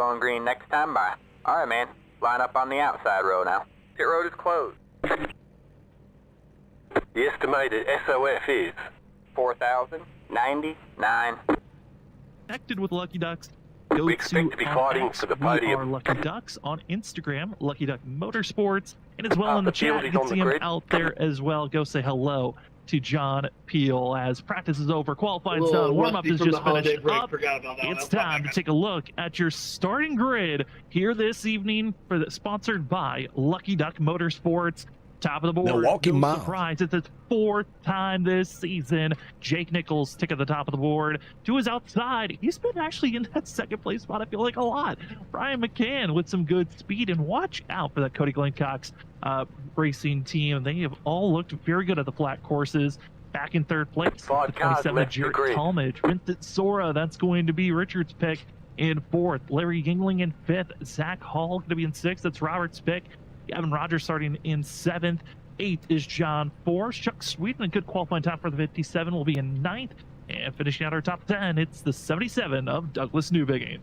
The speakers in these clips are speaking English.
going green next time by. All right, man. Line up on the outside row now. Pit road is closed. The estimated SOF is 4,099. Connected with Lucky Ducks. Go We expect to be fighting X. for the We podium. are Lucky Ducks on Instagram, Lucky Duck Motorsports, and as well in the the chat, field you is can on see the him grid. out there as well. Go say hello to John Peel as practice is over, qualifying's done, warm-up is just finished up. It's time to take a look at your starting grid here this evening sponsored by Lucky Duck Motorsports. Top of the board, Milwaukee no Miles. surprise, it's his fourth time this season. Jake Nichols tick at the top of the board. To his outside, he's been actually in that second place spot, I feel like, a lot. Brian McCann with some good speed, and watch out for that Cody Glencock's racing team. They have all looked very good at the flat courses. Back in third place, Five the cars 27, left the Jarrett grid. Talmadge. Vincent Sora, that's going to be Richard's pick in fourth. Larry Yingling in fifth. Zach Hall going to be in sixth. That's Robert's pick. Gavin Rogers starting in seventh. Eighth is John Force. Chuck Sweeten, a good qualifying time for the 57, will be in ninth. And finishing out our top 10, it's the 77 of Douglas Newbigging.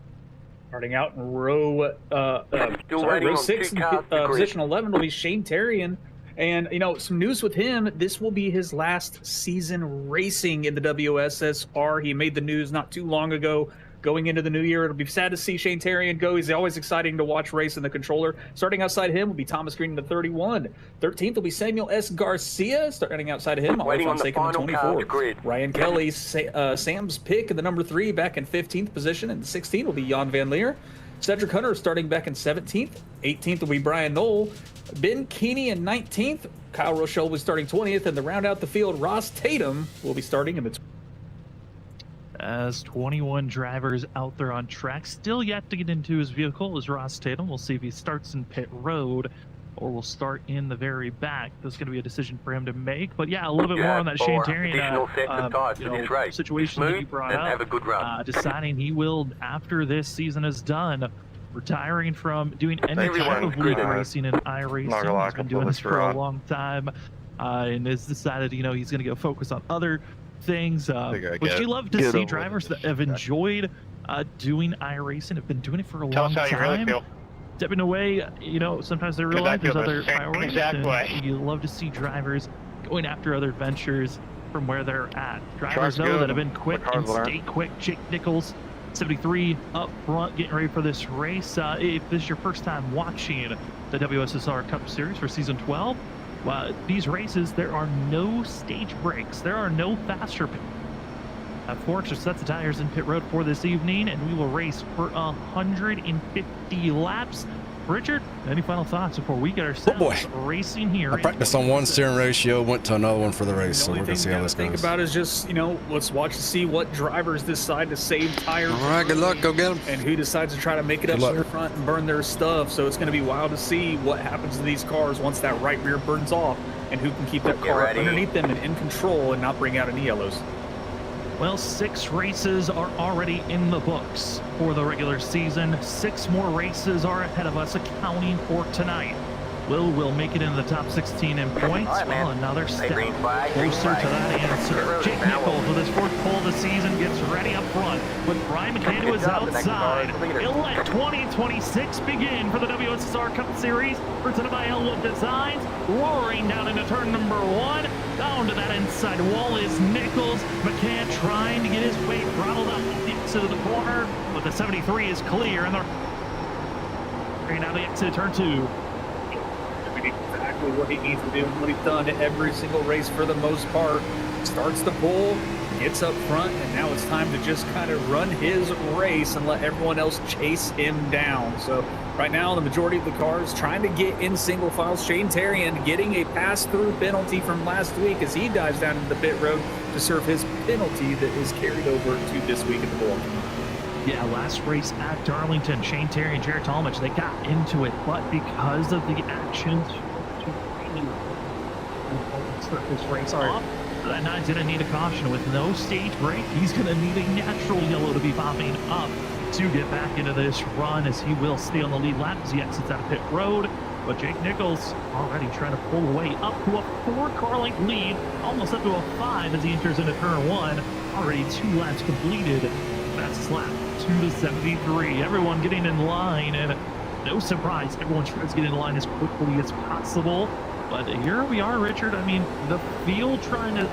Starting out in row waiting on 6, two cars to grid. position 11 will be Shane Terrian. And, you know, some news with him, this will be his last season racing in the WSSR. He made the news not too long ago. Going into the new year, it'll be sad to see Shane Terrian go. He's always exciting to watch race in the controller. Starting outside him will be Thomas Green in the 31. 13th will be Samuel S. Garcia. Starting outside of him, Waiting on the Fonseca in the final car to 24. grid. Ryan Kelly, Sam's pick in the number 3, back in 15th position. And 16th will be Jan Van Leer. Cedric Hunter starting back in 17th. 18th will be Brian Knoll. Ben Keeney in 19th. Kyle Rochelle will be starting 20th. And to round out the field, Ross Tatum will be starting in the As 21 drivers out there on track, still yet to get into his vehicle is Ross Tatum. We'll see if he starts in pit road or will start in the very back. There's going to be a decision for him to make. But yeah, a little bit You more have on that Shane 4 additional sets of tires Terrian for this race. situation that you Smooth brought and up. have a good run. Deciding he will, after this season is done, retiring from doing any type Everyone's of league good. racing and iRacing. He's been doing this for a long time and has decided, you know, he's going to go focus on other things. Which you love to see drivers that have enjoyed doing iRacing, have been doing it for a long time. Stepping away, you know, sometimes they realize there's other priorities. And you love to see drivers going after other ventures from where they're at. Drivers know that have been quick and stay quick. Jake Nichols, 73 up front, getting ready for this race. If this is your first time watching the WSSR Cup Series for Season 12, these races, there are no stage breaks. There are no faster. Forks just sets the tires in pit road for this evening, and we will race for 150 laps. Richard, any final thoughts before we get ourselves racing here? I practiced on one steering ratio, went to another one for the race, so we're going to see how this goes. Think about is just, you know, let's watch to see what drivers decide to save tires. All right, good luck. Go get them. And who decides to try to make it up to the front and burn their stuff. So it's going to be wild to see what happens to these cars once that right rear burns off, and who can keep that car underneath them and in control and not bring out any yellows. Well, 6 races are already in the books for the regular season. 6 more races are ahead of us, accounting for tonight. Will make it into the top 16 in points. Well, another step closer to that answer. Jake Nichols with his 4th pole of the season gets ready up front with Brian McCann to his outside. He'll let 2026 begin for the WSSR Cup Series, presented by Elwood Designs. Roaring down into turn number 1. Down to that inside wall is Nichols. McCann trying to get his weight throttled up the exit of the corner, but the 73 is clear, and they're now the exit of turn 2. Exactly what he needs to do, what he's done every single race for the most part. Starts the pole, gets up front, and now it's time to just kind of run his race and let everyone else chase him down. So right now, the majority of the cars trying to get in single file. Shane Terrian getting a pass-through penalty from last week as he dives down into the pit road to serve his penalty that is carried over to this week at the Milwaukee. Yeah, last race at Darlington, Shane Terrian and Jarrett Talmadge, they got into it, but because of the actions start this race off, that nine's going to need a caution. With no stage break, he's going to need a natural yellow to be popping up to get back into this run, as he will stay on the lead lap as he exits out of pit road. But Jake Nichols already trying to pull away up to a 4-car length lead, almost up to a 5 as he enters into turn 1. Already 2 laps completed. Fastest lap, to the 73. Everyone getting in line, and no surprise, everyone tries to get in line as quickly as possible. But here we are, Richard. I mean, the field trying to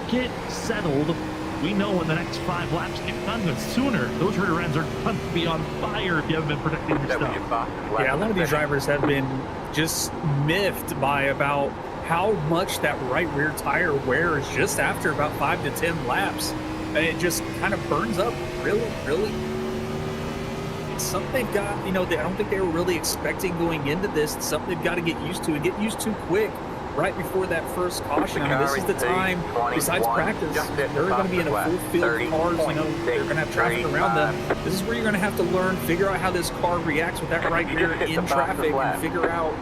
get settled. We know in the next 5 laps, if not even sooner, those rear ends are going to be on fire if you haven't been protecting your stuff. Yeah, a lot of these drivers have been just miffed by about how much that right rear tire wears just after about 5 to 10 laps. And it just kind of burns up really. It's something they've got, you know, I don't think they were really expecting going into this. It's something they've got to get used to and get used to quick. Right before that first caution, I mean, this is the time, besides practice, they're going to be in a full field of cars, you know, they're going to have traffic around them. This is where you're going to have to learn, figure out how this car reacts with that right rear in traffic, and figure out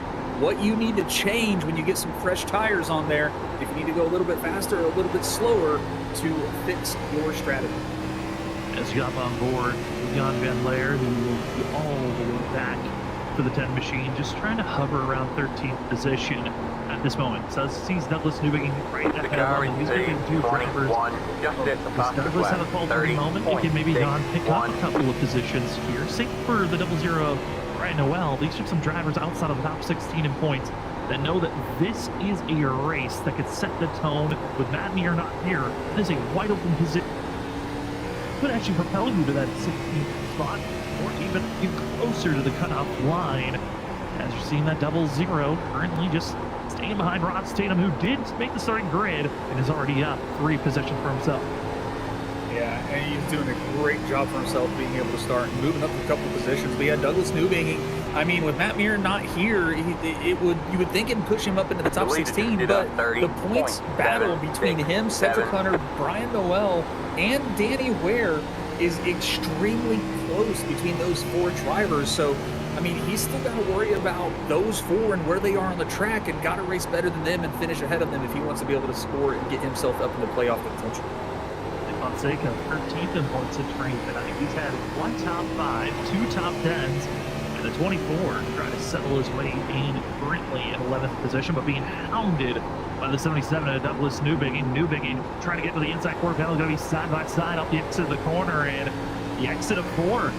what you need to change when you get some fresh tires on there, if you need to go a little bit faster or a little bit slower to fix your strategy. As you hop on board, Jan Van Leer, who will be all the way back for the 10 machine, just trying to hover around 13th position at this moment. So sees Douglas Newbegin right ahead of him. He's picking 2 drivers. Does Douglas have a faltering moment? He can maybe Jan pick up a couple of positions here. Same for the 00 Brian Noel. These are some drivers outside of the top 16 in points that know that this is a race that could set the tone. With Matt Meir not here, it is a wide open position. Could actually propel you to that 16th spot, or even closer to the cutoff line. As you're seeing that 00 currently just staying behind Rod Statham, who did make the starting grid and is already up 3 positions for himself. Yeah, and he's doing a great job for himself being able to start moving up a couple positions. But yeah, Douglas Newbegin, I mean, with Matt Meir not here, you would think it'd push him up into the top 16, but the points battle between him, Cedric Hunter, Brian Noel, and Danny Ware is extremely close between those 4 drivers. So, I mean, he's still got to worry about those 4 and where they are on the track, and got to race better than them and finish ahead of them if he wants to be able to score and get himself up in the playoff contention. Fonseca, 13th in points entry tonight. He's had 1 top 5, 2 top 10s, and a 24 trying to settle his way in currently in 11th position, but being hounded by the 77 of Douglas Newbegin. Newbegin trying to get to the inside quarter panel, going to be side by side up the exit of the corner, and the exit of 4.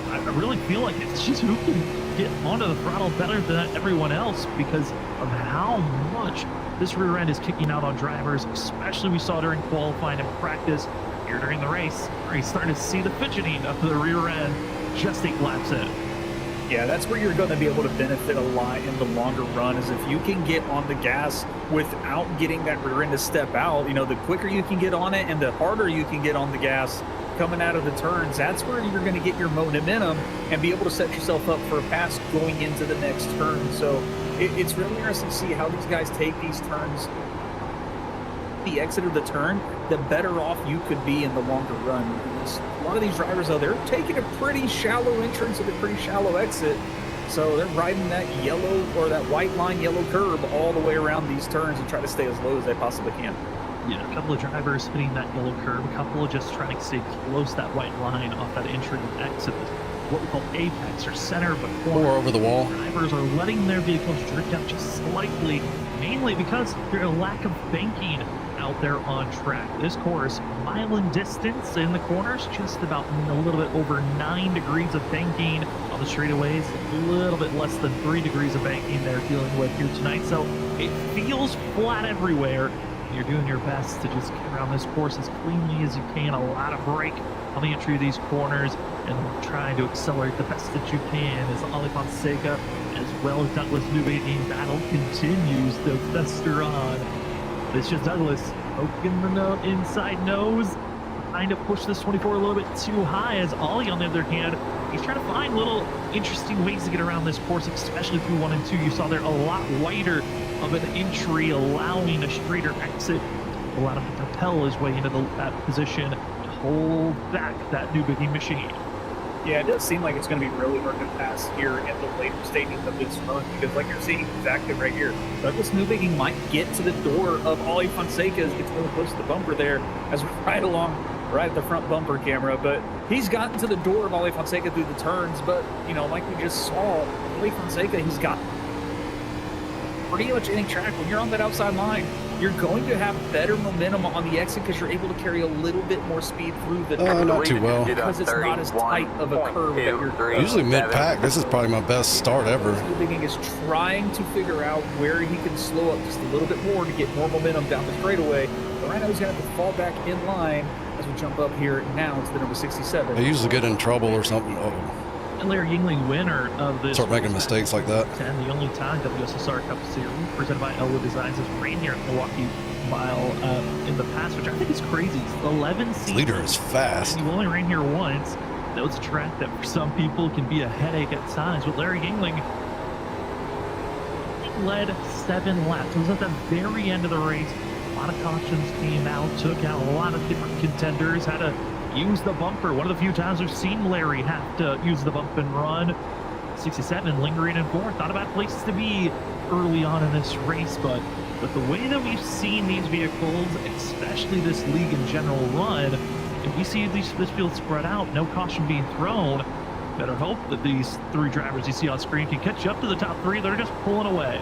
I really feel like it's just who can get onto the throttle better than everyone else because of how much this rear end is kicking out on drivers, especially we saw during qualifying and practice. Here during the race, we're starting to see the fidgeting of the rear end just 8 laps in. Yeah, that's where you're going to be able to benefit a lot in the longer run, is if you can get on the gas without getting that rear end to step out. You know, the quicker you can get on it and the harder you can get on the gas coming out of the turns, that's where you're going to get your momentum and be able to set yourself up for a pass going into the next turn. So it's really interesting to see how these guys take these turns. The exit of the turn, the better off you could be in the longer run. A lot of these drivers, though, they're taking a pretty shallow entrance and a pretty shallow exit. So they're riding that yellow or that white line yellow curb all the way around these turns and try to stay as low as they possibly can. Yeah, a couple of drivers hitting that yellow curb, a couple of just trying to stay close to that white line off that entry and exit. What we call apex or center, but corner. Or over the wall. Drivers are letting their vehicles drift out just slightly, mainly because there's a lack of banking out there on track. This course, a mile in distance in the corners, just about a little bit over 9 degrees of banking on the straightaways, a little bit less than 3 degrees of banking they're dealing with here tonight. So it feels flat everywhere. You're doing your best to just get around this course as cleanly as you can. A lot of brake on the entry of these corners, and trying to accelerate the best that you can as Ali Fonseca as well as Douglas Newbegin battle continues to fester on. It's just Douglas poking the inside nose, trying to push this 24 a little bit too high, as Ollie, on the other hand, he's trying to find little interesting ways to get around this course, especially through 1 and 2. You saw there a lot wider of an entry, allowing a straighter exit, allowed him to propel his way into that position to hold back that Newbegin machine. Yeah, it does seem like it's going to be really hard to pass here in the later stages of this run, because like you're seeing exactly right here, Douglas Newbegin might get to the door of Ollie Fonseca as he gets really close to the bumper there as we ride along right at the front bumper camera, but he's gotten to the door of Ollie Fonseca through the turns. But, you know, like we just saw, Ollie Fonseca, he's got pretty much any track, when you're on that outside line, you're going to have better momentum on the exit because you're able to carry a little bit more speed through the not too well. because it's not as tight of a curve that you're usually mid-pack. This is probably my best start ever. Thinking is trying to figure out where he can slow up just a little bit more to get more momentum down the straightaway. But right now he's going to have to fall back in line as we jump up here now to the number 67. I usually get in trouble or something. And Larry Yingling, winner of this. Start making mistakes like that. And the only time WSSR Cup Series presented by Elwood Designs has rained here at Milwaukee Mile in the past, which I think is crazy. 11 seasons. Leader is fast. You only ran here once. That was a track that for some people can be a headache at times. But Larry Yingling led 7 laps. It was at the very end of the race. A lot of cautions came out, took out a lot of different contenders, had to use the bumper. One of the few times we've seen Larry have to use the bump and run. 67 lingering in 4th. Not a bad place to be early on in this race, but with the way that we've seen these vehicles, especially this league in general run, if we see this field spread out, no caution being thrown, better hope that these 3 drivers you see on screen can catch up to the top 3. They're just pulling away.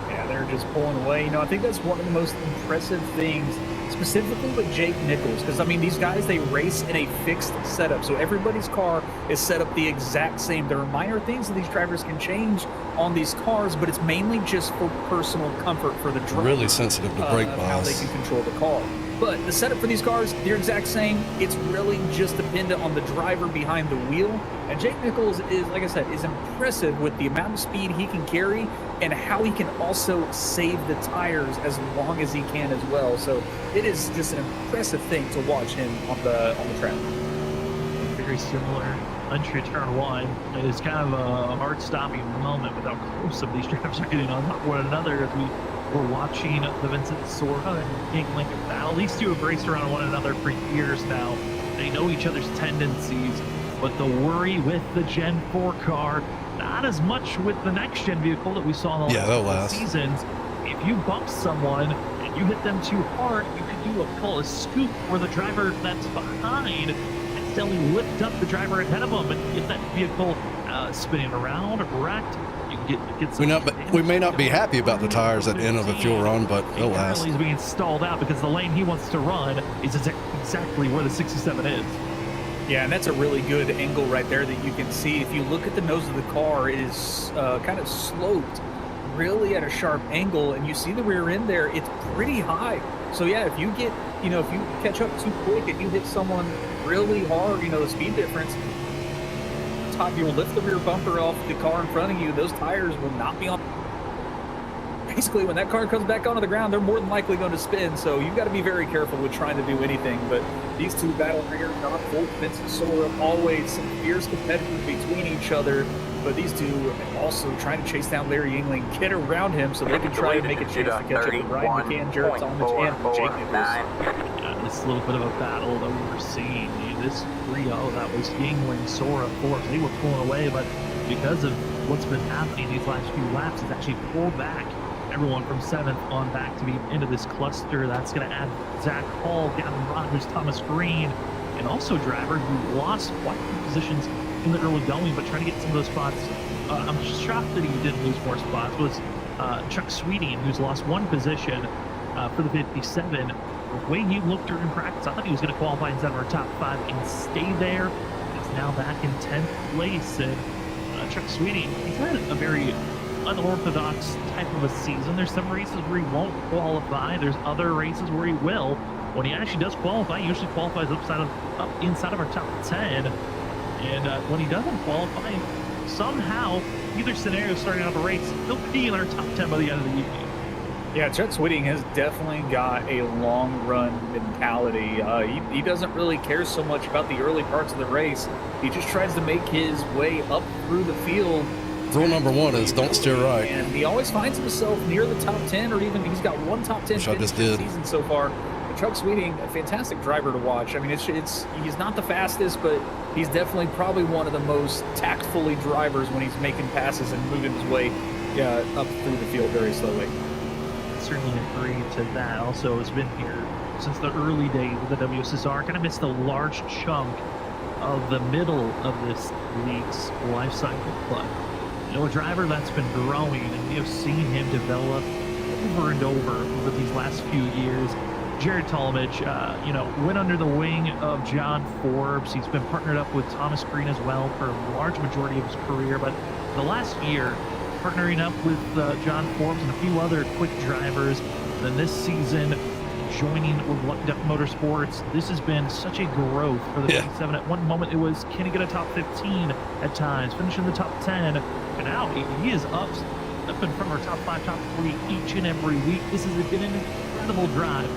Yeah, they're just pulling away. You know, I think that's one of the most impressive things, specifically with Jake Nichols, because I mean, these guys, they race in a fixed setup, so everybody's car is set up the exact same. There are minor things that these drivers can change on these cars, but it's mainly just for personal comfort for the driver. Really sensitive to brake how they bias. can control the car. But the setup for these cars, they're exact same. It's really just dependent on the driver behind the wheel. And Jake Nichols is, like I said, is impressive with the amount of speed he can carry and how he can also save the tires as long as he can as well. So it is just an impressive thing to watch him on the track. Very similar entry turn 1. It is kind of a hard-stopping moment with how close some of these drivers are getting on top of one another as we were watching the Vincent Sora and Yingling battle. These two have raced around one another for years now. They know each other's tendencies, but the worry with the Gen 4 car, not as much with the next gen vehicle that we saw in the last couple seasons. If you bump someone and you hit them too hard, you can do a scoop where the driver that's behind accidentally lift up the driver ahead of them and get that vehicle spinning around, wrecked. You can get some we may not be happy about the tires at the end of a fuel run, but they'll last. He's being stalled out because the lane he wants to run is exactly where the 67 is. Yeah, and that's a really good angle right there that you can see. If you look at the nose of the car, it is kind of sloped really at a sharp angle, and you see the rear end there, it's pretty high. So yeah, if you get, if you catch up too quick and you hit someone really hard, the speed difference, you will lift the rear bumper off the car in front of you. Those tires will not be on. Basically, when that car comes back onto the ground, they're more than likely going to spin. So you've got to be very careful with trying to do anything. But these two battle here, Don Volt, Vincent Sora, always some fierce competitors between each other. But these two also trying to chase down Larry Yingling, get around him so they can try and make a chance to catch up with Ryan McCann, Jarrett Talmadge, and Jake Nichols. This is a little bit of a battle that we were seeing. This 3-0, that was Yingling, Sora, Forbes. They were pulling away, but because of what's been happening these last few laps, it's actually pulled back everyone from 7th on back to be into this cluster. That's going to add Zach Hall, Gavin Rogers, Thomas Green, and also a driver who lost quite a few positions in the early going, but trying to get some of those spots. I'm shocked that he didn't lose more spots. Was Chuck Sweeting, who's lost 1 position for the 57. The way he looked during practice, I thought he was going to qualify inside of our top 5 and stay there. He's now back in 10th place. And Chuck Sweeting, he's had a very unorthodox type of a season. There's some races where he won't qualify. There's other races where he will. When he actually does qualify, he usually qualifies up inside of our top 10. And when he doesn't qualify, somehow, either scenario starting out the race, he'll be in our top 10 by the end of the evening. Yeah, Chuck Sweeting has definitely got a long-run mentality. He doesn't really care so much about the early parts of the race. He just tries to make his way up through the field. Rule number 1 is don't steer right. And he always finds himself near the top 10, or even he's got 1 top 10 finish this season so far. But Chuck Sweeting, a fantastic driver to watch. I mean, he's not the fastest, but he's definitely probably one of the most tactfully drivers when he's making passes and moving his way up through the field very slowly. Certainly agree to that. Also, has been here since the early days of the WSSR. Kind of missed a large chunk of the middle of this league's life cycle. But You know, a driver that's been growing, and we have seen him develop over and over these last few years. Jared Talmadge, you know, went under the wing of John Forbes. He's been partnered up with Thomas Green as well for a large majority of his career, but the last year, partnering up with John Forbes and a few other quick drivers. Then this season, joining with Lucky Duck Motorsports. This has been such a growth for the 27. At one moment, it was, can he get a top 15 at times, finish in the top 10, and now he is up and from our top 5, top 3 each and every week. This has been an incredible drive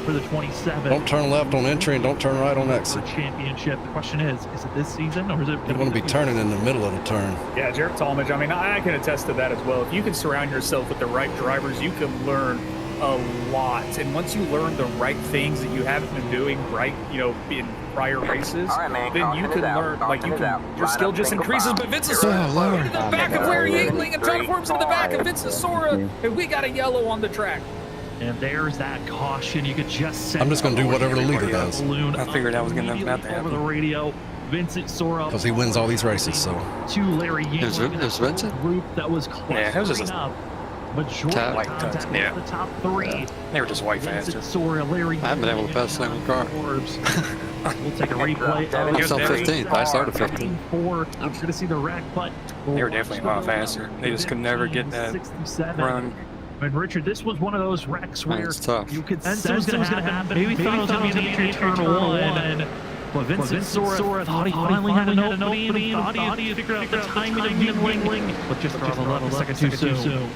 for the 27. Don't turn left on entry and don't turn right on exit. Championship. The question is it this season or is it? You want to be turning in the middle of the turn. Yeah, Jared Talmadge, I mean, I can attest to that as well. If you can surround yourself with the right drivers, you can learn a lot. And once you learn the right things that you haven't been doing right, you know, in prior races, then you can learn, like, you can, your skill just increases. But Vince Sora into the back of Larry Yingling, and John Forbes in the back of Vince Sora, and we got a yellow on the track. And there's that caution. You could just set. I'm just going to do whatever the leader does. I figured I was going to about that. Over the radio, Vincent Sora. Because he wins all these races, so. To Larry Yingling. There's Vincent? Group that was yeah, it was just up. Majority like contact with yeah. the top 3. Yeah. They were just white faster. Sora, Larry I haven't been able to pass the same car. We'll take a replay. I was on 15th. I started 15th. I'm going to see the wreck, but they were definitely a lot faster. They just could never get that 67. run. And Richard, this was one of those wrecks where you could sense it was going to happen. Maybe thought it was going to be the turn one. But Vincent Sora thought he finally had an opening, thought he had figured out the timing of Yingling, but just dropped a level second too soon.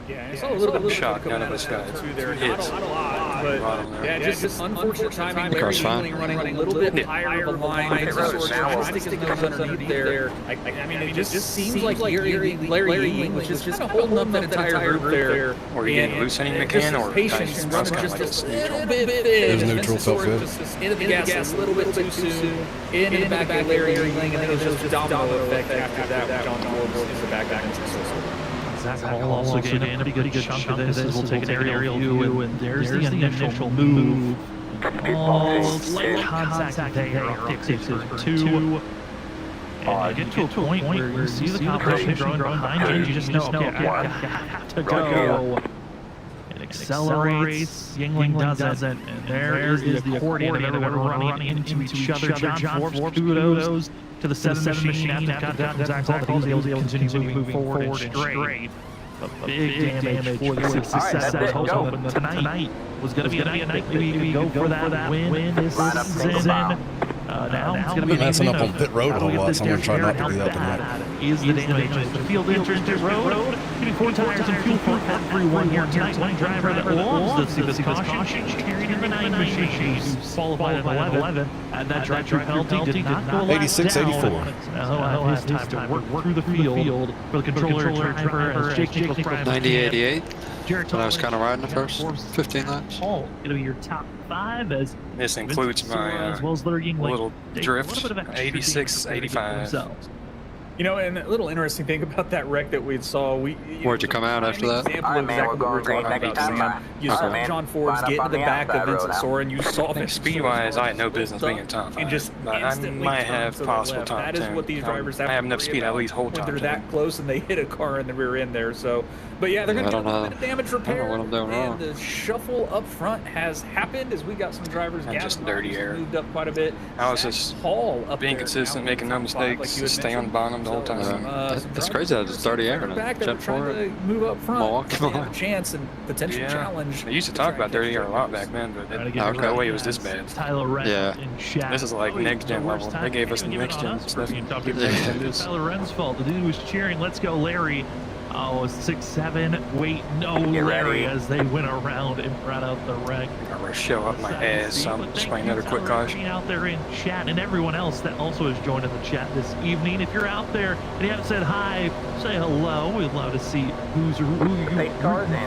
Yeah, it's a little bit shock. None of us got hits. Not a lot, but yeah, just unfortunate timing. Larry Yingling running a little bit higher of a line. Trying to stick those underneath there. I mean, it just seems like Larry Yingling was just kind of holding up that entire group there. Or you getting loose any McCann or patience running just a little bit thin. It was neutral, felt good. Into the gas a little bit too soon. Into the back of Larry Yingling, and then it was just a domino effect after that with John Forbes in the back of Vincent. Zach Hall also getting a pretty good chunk of this. We'll take an aerial view, and there's the initial move. All slight contact there off the exit for 2. And you get to a point where you see the competition growing behind you, you just know, okay, I have to go. It accelerates, Yingling doesn't, and there is the accordion of everyone running into each other. John Forbes, kudos to the 7 machine after that Zach Hall, that he was able to continue moving forward and straight. Big damage for the 67. I was hoping that tonight was going to be a night maybe we could go for that win this season. Now it's going to be messing up on pit road a whole lot, so I'm going to try not to be up in that. Is the damage the field entrance to road? Getting 4 tires and fuel for everyone here tonight. One driver that loves this caution, carrying in the 9 machine, who's qualified at 11. And that drive penalty did not go 86-84. Now his time to work through the field for the controller driver as Jake Nichols. 90-88. When I was kind of riding the first 15 laps. Going to be your top 5 as this includes my as well as little drift, 86-85. You know, and a little interesting thing about that wreck that we saw, where'd you come out after that? Example of exactly what we were talking about, Sam. You saw John Forbes get in the back of Vincent Sora, and you saw him speed-wise, I had no business being in top 5. And just I might have possible top 10. That is what these drivers have. I have enough speed at least hold top 10. When they're that close and they hit a car in the rear end there, so. But yeah, they're going to do a little bit of damage repair. I don't know what I'm doing wrong. And the shuffle up front has happened as we got some drivers. And just dirty air. Moved up quite a bit. I was just being consistent, making no mistakes, just stay on the bottom the whole time. That's crazy. That it's dirty air. Back there trying to move up front, have a chance and potential challenge. They used to talk about dirty air a lot back then, but no way it was this bad. Yeah, this is like next gen level. They gave us the next gen stuff. Tyler Rensfeld, the dude was cheering, "Let's go, Larry!" Oh, 6-7. Wait, no, Larry, as they went around and brought out the wreck. I'm gonna show up my ass. So I'm just playing another quick caution. Out there in chat, and everyone else that also has joined in the chat this evening. If you're out there and you haven't said hi, say hello. We'd love to see who you're rooting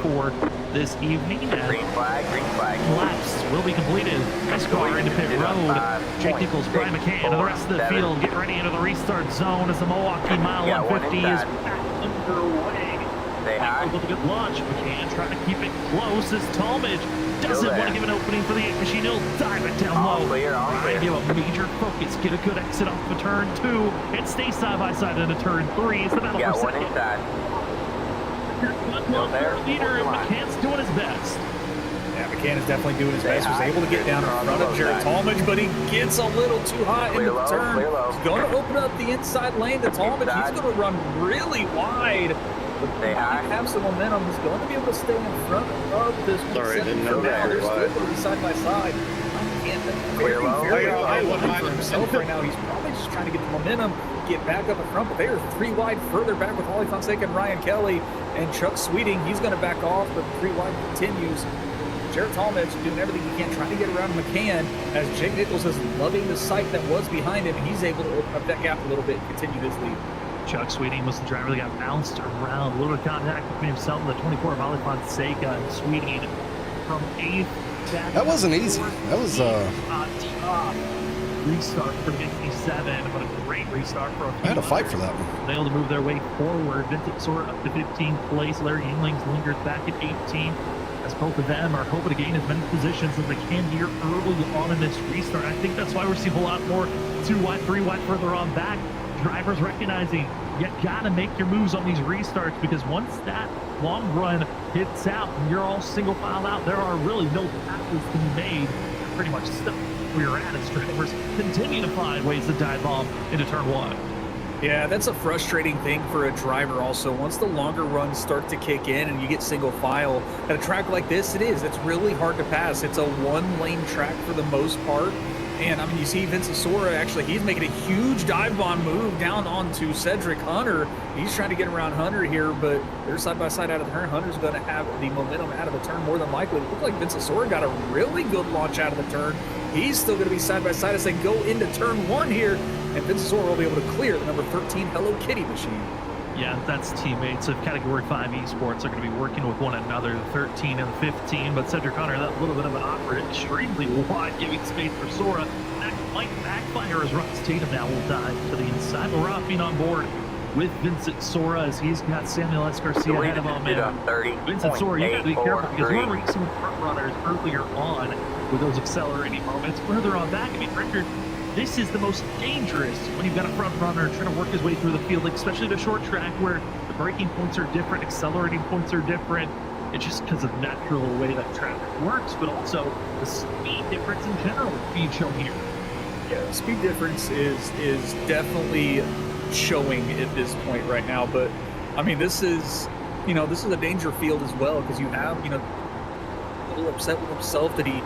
for this evening. Green flag, green flag. Laps will be completed. Nice car into pit road. Jake Nichols, Brian McCann, and the rest of the field get ready into the restart zone as the Milwaukee Mile 150 is back underway. hi. With a good launch. McCann trying to keep it close as Talmadge doesn't want to give an opening for the 8 machine. He'll dive it down All low. clear, all Try clear. to give a major focus, get a good exit off of turn 2, and stay side by side into turn 3. It's the battle Got for one second. inside. One there. leader, and Hold the line. McCann's doing his best. Yeah, McCann is definitely doing his best. Was high. able to get down in On the front of low Jared side. Talmadge, but he gets a little too high Clear into the low, turn. clear low. He's going to open up the inside lane to Talmadge. He's Inside. going to run really wide. But Stay high. have some momentum. He's going to be able to stay in front of this one. Sorry, didn't know now. that. They're still going to be side by side. Clear low. Very I got high one line behind for him. himself right now. He's probably just trying to get the momentum, get back up in front, but they are 3 wide further back with Ollie Fonseca and Ryan Kelly and Chuck Sweeting. He's going to back off, but 3 wide continues. Jared Talmadge doing everything he can, trying to get around McCann as Jake Nichols is loving the sight that was behind him. He's able to open up that gap a little bit and continue his lead. Chuck Sweeting was the driver that got bounced around. A little bit of contact between himself and the 24 of Ollie Fonseca, and Sweeting from 8th. That wasn't easy. That was restart for 57, but a great restart for a few I had to fight others. for that one. They able to move their way forward. Vincent Sora up to 15th place. Larry Englings lingers back at 18th. As both of them are hoping to gain as many positions as they can here early on in this restart. I think that's why we're seeing a lot more 2 wide, 3 wide further on back. Drivers recognizing you gotta make your moves on these restarts, because once that long run hits out and you're all single file out, there are really no passes to be made. You're pretty much stuck where you're at as drivers continue to find ways to dive bomb into turn 1. Yeah, that's a frustrating thing for a driver also. Once the longer runs start to kick in and you get single file, at a track like this, it's really hard to pass. It's a 1-lane track for the most part. And, I mean, you see Vincent Sora, actually, he's making a huge dive bomb move down onto Cedric Hunter. He's trying to get around Hunter here, but they're side-by-side out of the turn. Hunter's going to have the momentum out of the turn more than likely. It looked like Vincent Sora got a really good launch out of the turn. He's still going to be side-by-side as they go into turn 1 here. And Vincent Sora will be able to clear the number 13 Hello Kitty machine. Yeah, that's teammates of Category 5 esports are going to be working with one another, the 13 and the 15. But Cedric Hunter, that little bit of an awkward, extremely wide, giving space for Sora. That might backfire as Ross Tatum now will dive to the inside. But Roth being on board with Vincent Sora as he's got Samuel S. Garcia ahead of him. And Vincent Sora, you got to be careful because we're racing with front runners earlier on with those accelerating moments. Further on back, I mean, Richard, this is the most dangerous when you've got a front runner trying to work his way through the field, especially the short track where the braking points are different, accelerating points are different. It's just because of the natural way that traffic works, but also the speed difference in general being shown here. Yeah, the speed difference is definitely showing at this point right now. But I mean, this is a danger field as well, because you have, a little upset with himself that he,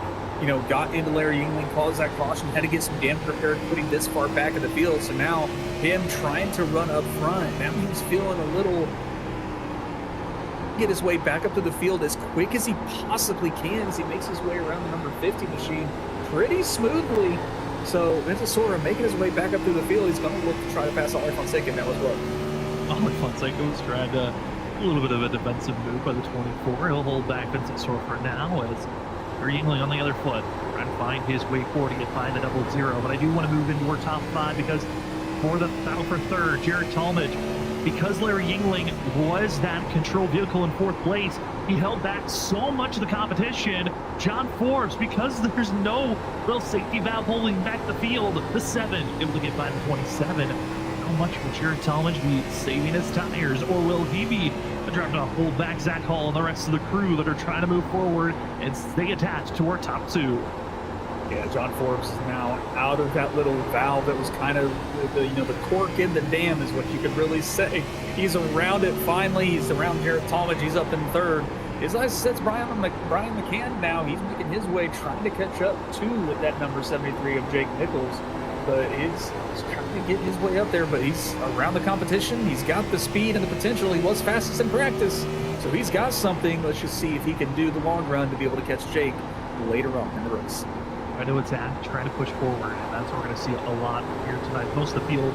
got into Larry Yingling, caused that caution, had to get some damage repaired, putting this far back in the field. So now him trying to run up front, now he's feeling a little, get his way back up to the field as quick as he possibly can as he makes his way around the number 50 machine pretty smoothly. So Vincent Sora making his way back up through the field. He's going to look to try to pass Ollie Fonseca now as well. Ollie Fonseca was trying to a little bit of a defensive move by the 24. He'll hold back Vincent Sora for now as Yingling on the other foot, trying to find his way forward to get by the 0-0. But I do want to move into our top 5 because for the battle for third, Jared Talmadge, because Larry Yingling was that control vehicle in 4th place, he held back so much of the competition. John Forbes, because there's no real safety valve holding back the field, the 7 able to get by the 27. How much will Jared Talmadge be saving his tires, or will he be trying to hold back Zach Hall and the rest of the crew that are trying to move forward and stay attached to our top 2? Yeah, John Forbes is now out of that little valve that was kind of the cork in the dam is what you could really say. He's around it finally. He's around Jared Talmadge. He's up in 3rd. His eyes sets Brian McCann now. He's making his way, trying to catch up to that number 73 of Jake Nichols. But he's trying to get his way up there, but he's around the competition. He's got the speed and the potential. He was fastest in practice, so he's got something. Let's just see if he can do the long run to be able to catch Jake later on in the race. I know it's trying to push forward, and that's what we're going to see a lot here tonight. Most of the field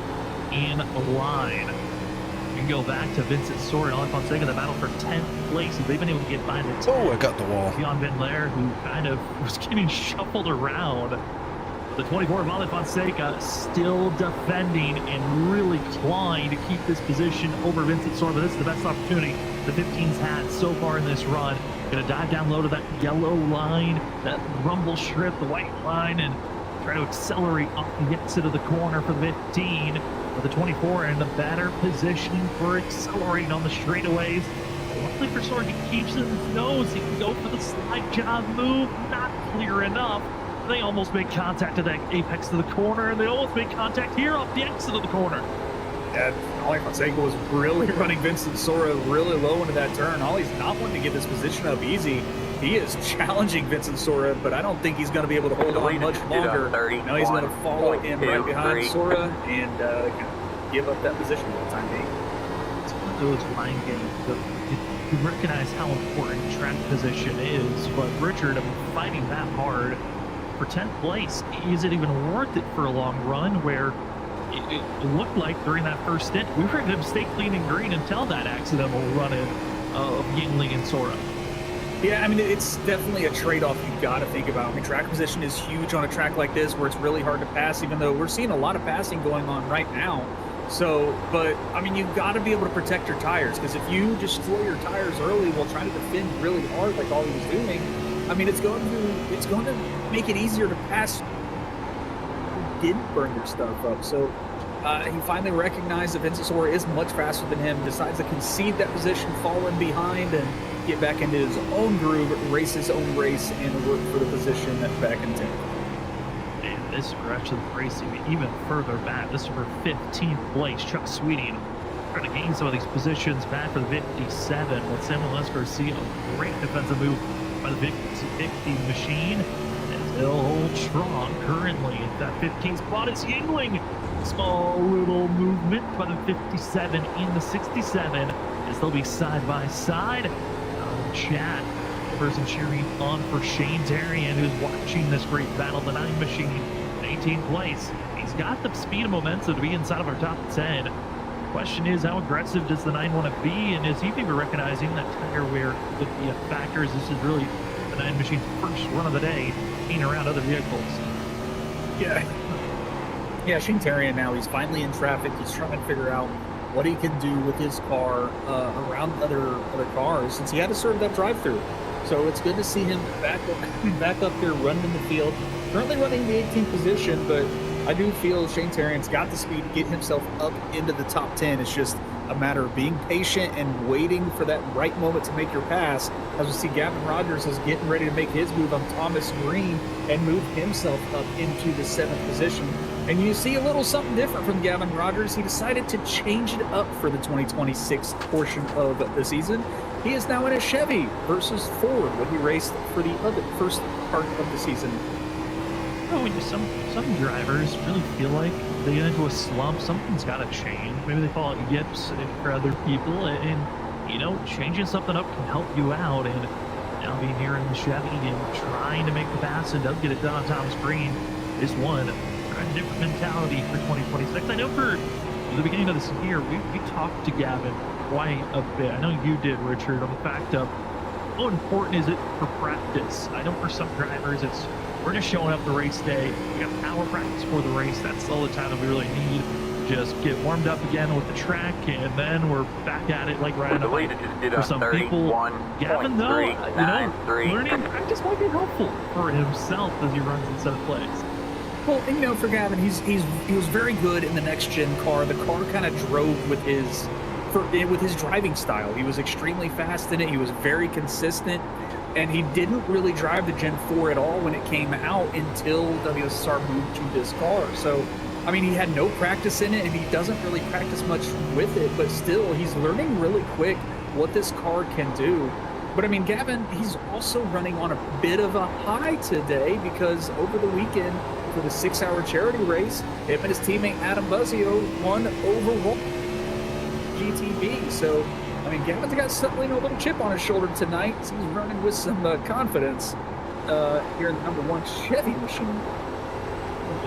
in a line. You can go back to Vincent Sora and Ollie Fonseca, the battle for 10th place. They've been able to get by the 10. Oh, I got the wall. Beyond Ben Lair, who kind of was getting shuffled around. The 24 Vale Fonseca still defending and really clawing to keep this position over Vincent Sora. This is the best opportunity the 15's had so far in this run. Gonna dive down low to that yellow line, that rumble strip, the white line, and try to accelerate off the exit of the corner for the 15. With the 24 in the better position for accelerating on the straightaways. Luckily for Sora, he keeps it in his nose. He can go for the slide job move, not clear enough. They almost make contact at that apex of the corner, and they almost make contact here off the exit of the corner. Yeah, Ollie Fonseca was really running Vincent Sora really low into that turn. Ollie's not wanting to get this position up easy. He is challenging Vincent Sora, but I don't think he's going to be able to hold on much longer. Now he's going to follow in right behind Sora and give up that position for the time being. It's one of those line games. You recognize how important track position is, but Richard, fighting that hard for 10th place, is it even worth it for a long run where it looked like during that first stint, we were going to stay clean and green until that accidental run-in of Yingling and Sora. Yeah, I mean, it's definitely a trade-off you've got to think about. I mean, track position is huge on a track like this where it's really hard to pass, even though we're seeing a lot of passing going on right now. So, but, I mean, you've got to be able to protect your tires, because if you destroy your tires early while trying to defend really hard like all he was doing, I mean, it's going to make it easier to pass who didn't burn your stuff up. So, he finally recognized that Vincent Sora is much faster than him, decides to concede that position, fall in behind, and get back into his own groove, race his own race, and work for the position back in 10th. And this stretch of the racing even further back. This is for 15th place. Chuck Sweeting trying to gain some of these positions back for the 57. But Samuel S. Garcia, a great defensive move by the 50 machine. And still hold strong currently at that 15th spot is Yingling. Small little movement by the 57 in the 67 as they'll be side by side. Chat person cheering on for Shane Darian, who's watching this great battle. The 9 machine in 18th place. He's got the speed and momentum to be inside of our top 10. Question is, how aggressive does the 9 want to be, and is he even recognizing that tire wear could be a factor, as this is really the 9 machine's first run of the day, being around other vehicles? Yeah, Shane Darian now, he's finally in traffic. He's trying to figure out what he can do with his car around other cars, since he had to serve that drive-through. So it's good to see him back up here running in the field. Currently running the 18th position, but I do feel Shane Darian's got the speed to get himself up into the top 10. It's just a matter of being patient and waiting for that right moment to make your pass. As we see, Gavin Rogers is getting ready to make his move on Thomas Green and move himself up into the 7th position. And you see a little something different from Gavin Rogers. He decided to change it up for the 2026 portion of the season. He is now in a Chevy versus Ford when he raced for the first part of the season. Oh, some drivers really feel like they get into a slump. Something's got to change. Maybe they call it yips for other people, and you know, changing something up can help you out. And now being here in the Chevy and trying to make the pass and doesn't get it done on Thomas Green is one. A different mentality for 2026. I know for the beginning of this year, we talked to Gavin quite a bit. I know you did, Richard, on the fact of how important is it for practice. I know for some drivers, we're just showing up the race day. We got hour practice for the race. That's all the time that we really need. Just get warmed up again with the track, and then we're back at it like right away. For some people, Gavin, though, learning practice might be helpful for himself as he runs in 7th place. Well, and, you know, for Gavin, he was very good in the next gen car. The car kind of drove with his driving style. He was extremely fast in it. He was very consistent, and he didn't really drive the Gen 4 at all when it came out until WSSR moved to this car. So, I mean, he had no practice in it, and he doesn't really practice much with it, but still, he's learning really quick what this car can do. But I mean, Gavin, he's also running on a bit of a high today, because over the weekend for the 6-hour charity race, him and his teammate Adam Buzzio won overall GTB. So, I mean, Gavin's got something, a little chip on his shoulder tonight. So he's running with some confidence here in the number 1 Chevy machine.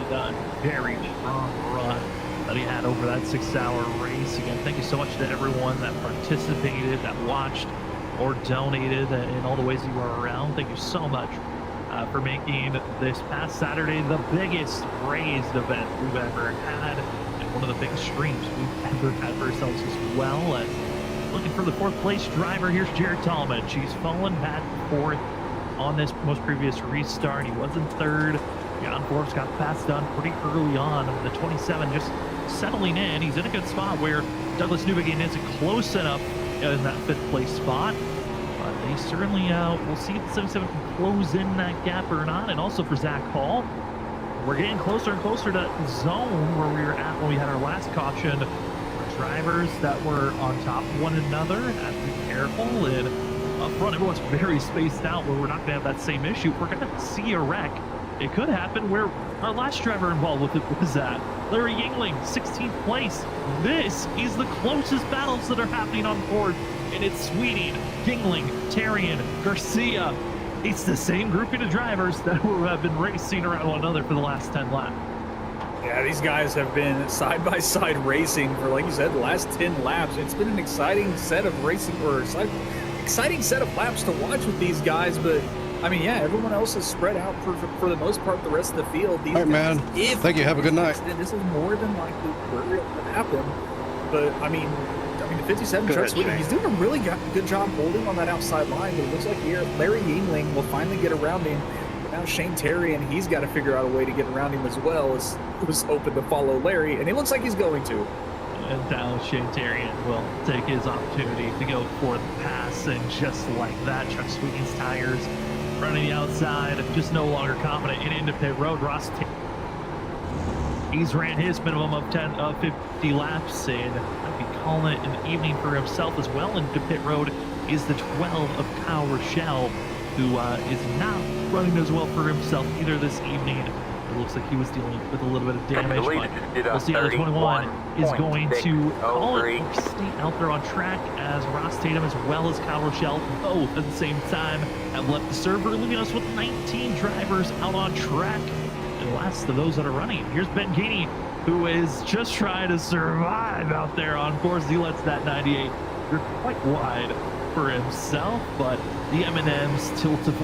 Done. Very strong run that he had over that 6-hour race. Again, thank you so much to everyone that participated, that watched, or donated in all the ways you are around. Thank you so much for making this past Saturday the biggest raised event we've ever had, and one of the biggest streams we've ever had for ourselves as well. As looking for the 4th place driver, here's Jared Tallman. He's fallen back 4th on this most previous restart. He was in 3rd. John Forbes got fast done pretty early on. The 27 just settling in. He's in a good spot where Douglas Newbegin isn't close enough in that 5th place spot. But they certainly, we'll see if the 77 can close in that gap or not. And also for Zach Hall, we're getting closer and closer to zone where we were at when we had our last caution. Drivers that were on top of one another have to be careful, and up front everyone's very spaced out where we're not going to have that same issue. We're going to see a wreck. It could happen where our last driver involved with it was that Larry Yingling, 16th place. This is the closest battles that are happening on board, and it's Sweeting, Yingling, Tarian, Garcia. It's the same grouping of drivers that have been racing around one another for the last 10 laps. Yeah, these guys have been side-by-side racing for, like you said, the last 10 laps. It's been an exciting set of racing, or exciting set of laps to watch with these guys. But, I mean, yeah, everyone else is spread out for the most part, the rest of the field. These all right, guys, man. Thank you. Have a good night. This is more than likely where it will happen. But, I mean, the 57 Chuck Sweeting, he's doing a really good job holding on that outside line. But it looks like here Larry Yingling will finally get around him. Now Shane Terry, and he's got to figure out a way to get around him as well. As it was open to follow Larry, and it looks like he's going to. And now Shane Terry will take his opportunity to go for the pass, and just like that, Chuck Sweeting's tires running the outside, just no longer confident in into pit road. Ross, he's ran his minimum of 50 laps, and might be calling it an evening for himself as well. Into pit road is the 12 of Kyle Rochelle, who is not running as well for himself either this evening. It looks like he was dealing with a little bit of damage, but we'll see how the 21 is going to call it or stay out there on track, as Ross Tatum as well as Kyle Rochelle both at the same time have left the server, leaving us with 19 drivers out on track. And last of those that are running, here's Ben Keeney, who is just trying to survive out there on course. He lets that 98 you're quite wide for himself, but the M&M's tilted.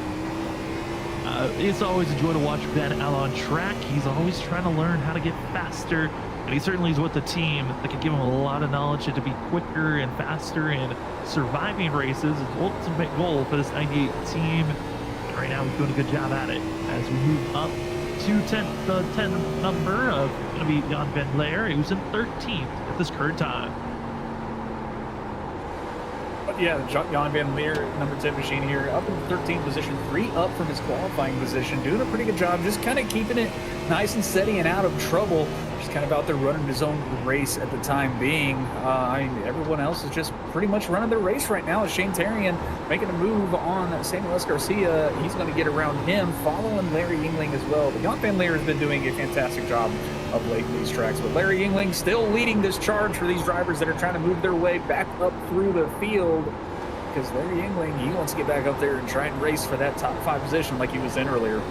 It's always a joy to watch Ben out on track. He's always trying to learn how to get faster, and he certainly is with the team that can give him a lot of knowledge to be quicker and faster in surviving races. His ultimate goal for this 98 team, and right now he's doing a good job at it. As we move up to the 10 number of going to be Jan Ben Lair, who's in 13th at this current time. Yeah, Jan Van Leer, number 10 machine here, up in 13th position, 3 up from his qualifying position, doing a pretty good job, just kind of keeping it nice and steady and out of trouble. Just kind of out there running his own race at the time being. I mean, everyone else is just pretty much running their race right now. Shane Tarian making a move on Samuel S. Garcia. He's going to get around him, following Larry Yingling as well. But Jan Van Leer has been doing a fantastic job of late in these tracks. But Larry Yingling still leading this charge for these drivers that are trying to move their way back up through the field. Because Larry Yingling, he wants to get back up there and try and race for that top 5 position like he was in earlier.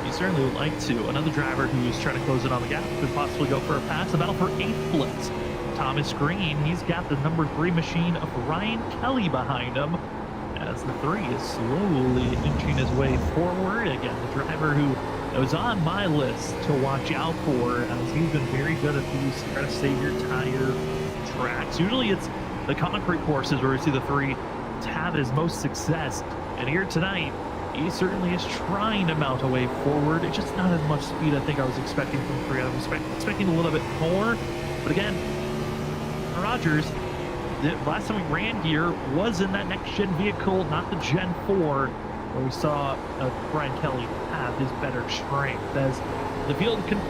He certainly would like to. Another driver who's trying to close it on the gap could possibly go for a pass. A battle for 8th place. Thomas Green, he's got the number 3 machine of Ryan Kelly behind him, as the 3 is slowly inching his way forward. Again, the driver who was on my list to watch out for, as he's been very good at these trying to save your tire tracks. Usually it's the concrete courses where we see the 3 have his most success, and here tonight he certainly is trying to mount a way forward. It's just not as much speed I think I was expecting from 3. I was expecting a little bit more, but again, Rogers, the last time we ran here was in that next gen vehicle, not the Gen 4, where we saw Brian Kelly have his better strength. As the field can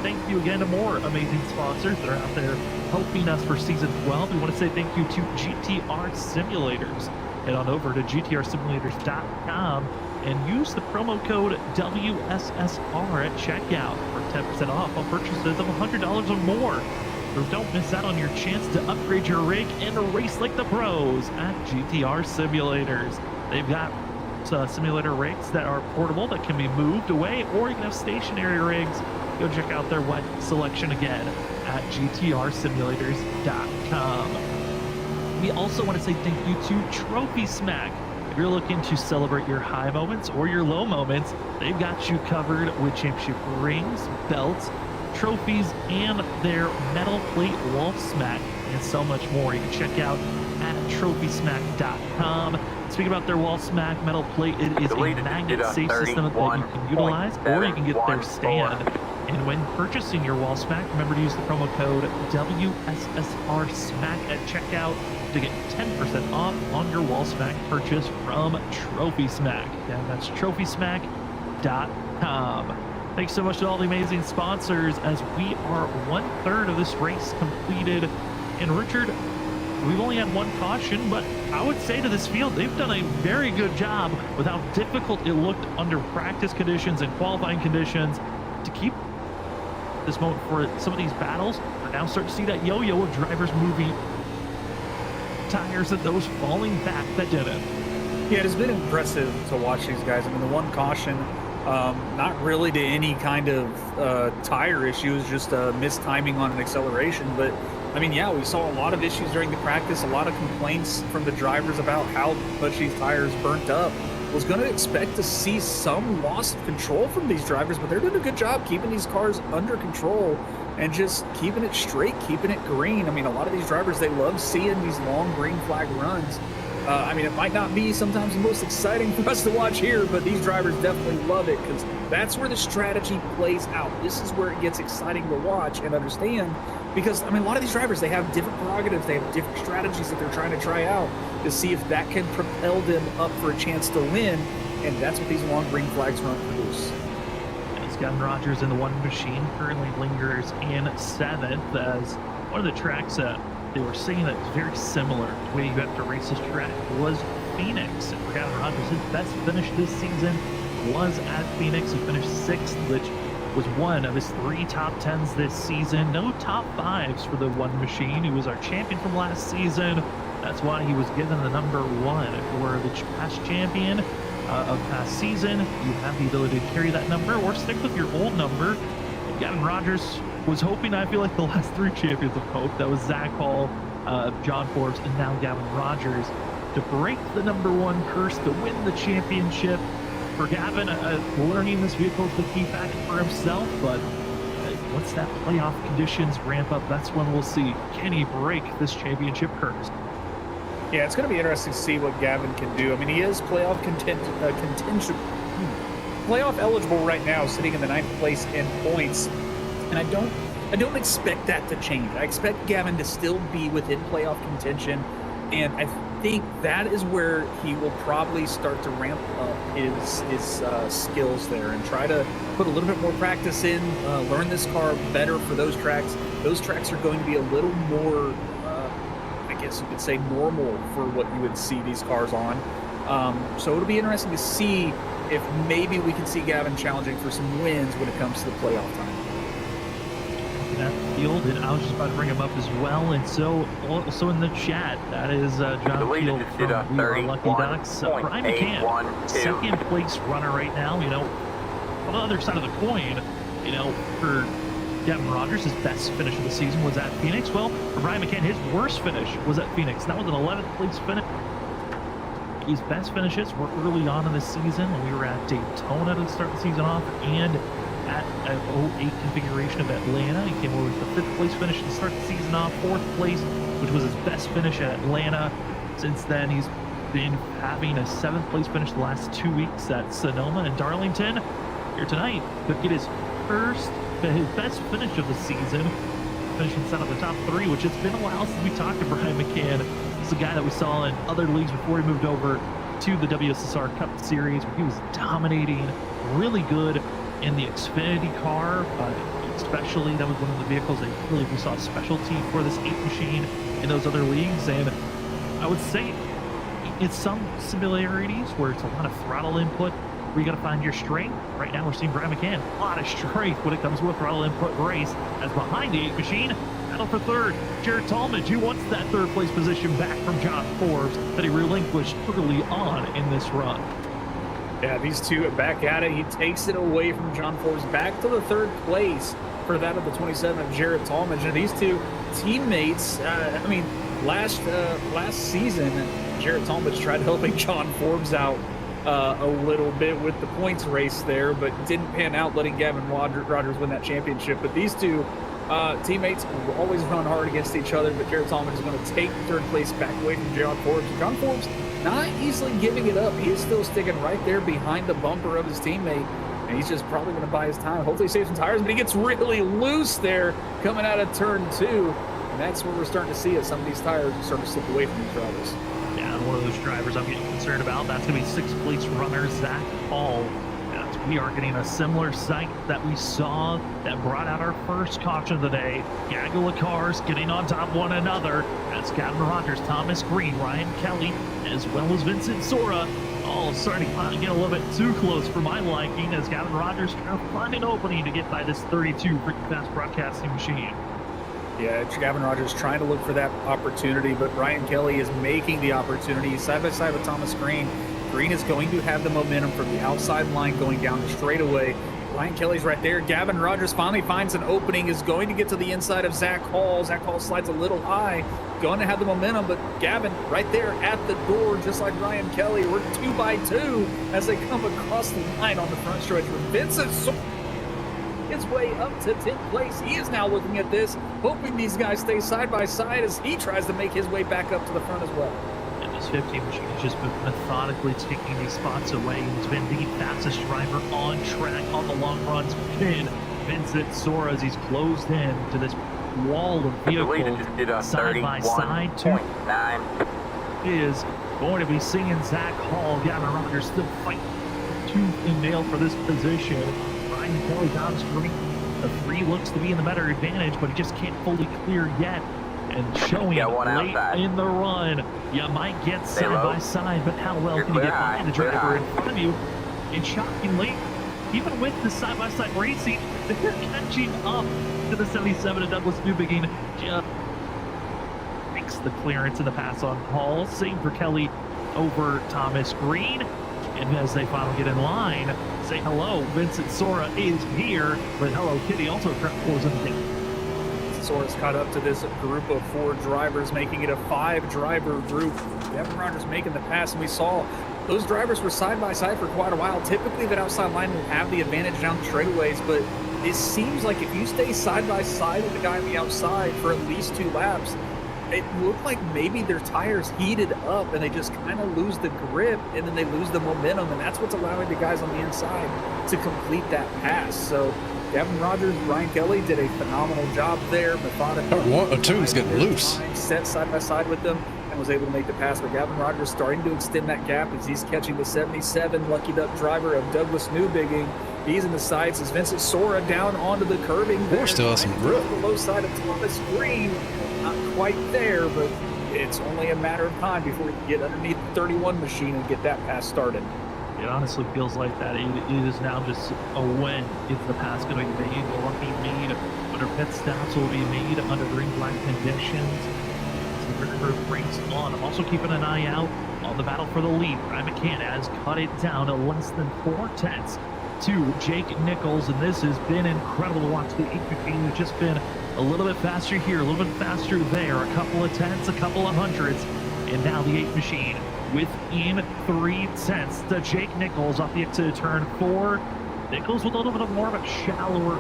thank you again to more amazing sponsors that are out there helping us for season 12. We want to say thank you to GTR Simulators. Head on over to gtrsimulators.com and use the promo code WSSR at checkout for 10% off on purchases of $100 or more. So don't miss out on your chance to upgrade your rig and race like the pros at GTR Simulators. They've got simulator rigs that are portable that can be moved away, or you can have stationary rigs. Go check out their wide selection again at gtrsimulators.com. We also want to say thank you to Trophy Smack. If you're looking to celebrate your high moments or your low moments, they've got you covered with championship rings, belts, trophies, and their metal plate wall smack, and so much more. You can check out at trophysmack.com. Speaking about their wall smack metal plate, it is a magnet safe system that you can utilize, or you can get their stand. And when purchasing your wall smack, remember to use the promo code WSSR SMACK at checkout to get 10% off on your wall smack purchase from Trophy Smack. Yeah, that's trophysmack.com. Thanks so much to all the amazing sponsors as we are 1/3 of this race completed. And Richard, we've only had one caution, but I would say to this field, they've done a very good job with how difficult it looked under practice conditions and qualifying conditions to keep this moment for some of these battles. We're now starting to see that yo-yo of drivers moving tires and those falling back that didn't. Yeah, it has been impressive to watch these guys. I mean, the one caution, not really to any kind of tire issues, just mistiming on an acceleration. But I mean, yeah, we saw a lot of issues during the practice, a lot of complaints from the drivers about how much these tires burnt up. Was going to expect to see some loss of control from these drivers, but they're doing a good job keeping these cars under control and just keeping it straight, keeping it green. I mean, a lot of these drivers, they love seeing these long green flag runs. I mean, it might not be sometimes the most exciting for us to watch here, but these drivers definitely love it because that's where the strategy plays out. This is where it gets exciting to watch and understand because, I mean, a lot of these drivers, they have different prerogatives. They have different strategies that they're trying to try out to see if that can propel them up for a chance to win, and that's what these long green flags run produce. Gavin Rogers in the one machine currently lingers in 7th as one of the tracks that they were saying that was very similar to the way you have to race this track was Phoenix. And for Gavin Rogers, his best finish this season was at Phoenix. He finished 6th, which was one of his 3 top 10s this season. No top 5s for the one machine. He was our champion from last season. That's why he was given the number 1 for the past champion of past season. You have the ability to carry that number or stick with your old number. And Gavin Rogers was hoping, I feel like the last 3 champions of hope, that was Zach Hall, John Forbes, and now Gavin Rogers, to break the number 1 curse, to win the championship. For Gavin, learning this vehicle is the key factor for himself, but once that playoff conditions ramp up, that's when we'll see, can he break this championship curse? Yeah, it's going to be interesting to see what Gavin can do. I mean, he is playoff playoff eligible right now, sitting in the 9th place in points, and I don't expect that to change. I expect Gavin to still be within playoff contention, and I think that is where he will probably start to ramp up his skills there and try to put a little bit more practice in, learn this car better for those tracks. Those tracks are going to be a little more, I guess you could say, normal for what you would see these cars on. So it'll be interesting to see if maybe we can see Gavin challenging for some wins when it comes to the playoff time. That field, and I was just about to bring him up as well, and so also in the chat, that is John Field from We Are Lucky Ducks. Brian McCann, 2nd place runner right now. You know, on the other side of the coin, you know, for Gavin Rogers, his best finish of the season was at Phoenix. Well, for Brian McCann, his worst finish was at Phoenix. That was an 11th place finish. His best finishes were early on in the season when we were at Daytona to start the season off, and at an 08 configuration of Atlanta. He came over with the 5th place finish to start the season off, 4th place, which was his best finish at Atlanta. Since then, he's been having a 7th place finish the last 2 weeks at Sonoma and Darlington. Here tonight, could get his best finish of the season, finishing inside of the top 3, which it's been a while since we talked to Brian McCann. He's a guy that we saw in other leagues before he moved over to the WSSR Cup Series, where he was dominating, really good in the Xfinity car, especially. That was one of the vehicles that really we saw a specialty for this 8 machine in those other leagues. And I would say it's some similarities where it's a lot of throttle input where you got to find your strength. Right now we're seeing Brian McCann, a lot of strength when it comes to a throttle input race, as behind the 8 machine, battle for 3rd, Jared Talmadge, who wants that 3rd place position back from John Forbes that he relinquished early on in this run. Yeah, these two back at it. He takes it away from John Forbes back to the 3rd place for that of the 27 of Jared Talmadge. And these two, teammates. I mean, last season, Jarrett Talmadge tried helping John Forbes out a little bit with the points race there, but didn't pan out, letting Gavin Rogers win that championship. But these two teammates will always run hard against each other, but Jarrett Talmadge is going to take third place back away from John Forbes. John Forbes not easily giving it up. He is still sticking right there behind the bumper of his teammate, and he's just probably going to buy his time. Hopefully he saves some tires, but he gets really loose there coming out of turn 2, and that's where we're starting to see it. Some of these tires are starting to slip away from these drivers. Yeah, one of those drivers I'm getting concerned about, that's going to be 6th place runner Zach Hall. We are getting a similar sight that we saw that brought out our first caution of the day. Gaggle of cars getting on top of one another. That's Gavin Rogers, Thomas Green, Ryan Kelly, as well as Vincent Sora, all starting to get a little bit too close for my liking, as Gavin Rogers trying to find an opening to get by this 32 freaking fast broadcasting machine. Yeah, Gavin Rogers trying to look for that opportunity, but Ryan Kelly is making the opportunity side by side with Thomas Green. Green is going to have the momentum from the outside line going down the straightaway. Ryan Kelly's right there. Gavin Rogers finally finds an opening, is going to get to the inside of Zach Hall. Zach Hall slides a little high, going to have the momentum, but Gavin right there at the door, just like Ryan Kelly. We're 2 by 2 as they come across the line on the front stretch with Vincent his way up to 10th place. He is now looking at this, hoping these guys stay side by side as he tries to make his way back up to the front as well. This 15 machine has just been methodically taking these spots away. He's been the fastest driver on track on the long runs. Vincent Sora, as he's closed in to this wall of vehicles side by side. 2 is going to be seeing Zach Hall. Gavin Rogers still fighting tooth and nail for this position. Ryan Kelly down screen. The 3 looks to be in the better advantage, but he just can't fully clear yet. And showing late outside in the run, you might get side by side, but how well can you get behind the driver in front of you? And shockingly, even with the side by side racing, they're catching up to the 77 of Douglas Newbegin. Just makes the clearance and the pass on Hall. Same for Kelly over Thomas Green. And as they finally get in line, say hello. Vincent Sora is here, but Hello Kitty also closing the gap. Sora's caught up to this group of 4 drivers, making it a 5-driver group. Gavin Rogers making the pass, and we saw those drivers were side by side for quite a while. Typically, that outside line will have the advantage down the straightaways, but it seems like if you stay side by side with the guy on the outside for at least 2 laps, it looked like maybe their tires heated up and they just kind of lose the grip and then they lose the momentum, and that's what's allowing the guys on the inside to complete that pass. So Gavin Rogers, Ryan Kelly did a phenomenal job there. Methodically, 1 or 2 is getting loose. Set side by side with them and was able to make the pass. But Gavin Rogers starting to extend that gap as he's catching the 77 Lucky Duck driver of Douglas Newbegin. He's in the sights as Vincent Sora down onto the curbing. We're still has some grip. To the low side of Thomas Green. Not quite there, but it's only a matter of time before we can get underneath the 31 machine and get that pass started. It honestly feels like that. It is now just a when is the pass going to be made. Will it be made under pit stops? Will it be made under green flag conditions? So the river brings on. I'm also keeping an eye out on the battle for the lead. Ryan McCann has cut it down to less than 4 tenths to Jake Nichols, and this has been incredible to watch. The 8 machine has just been a little bit faster here, a little bit faster there, a couple of tenths, a couple of hundreds, and now the 8 machine within 3 tenths to Jake Nichols off the exit of turn 4. Nichols with a little bit more of a shallower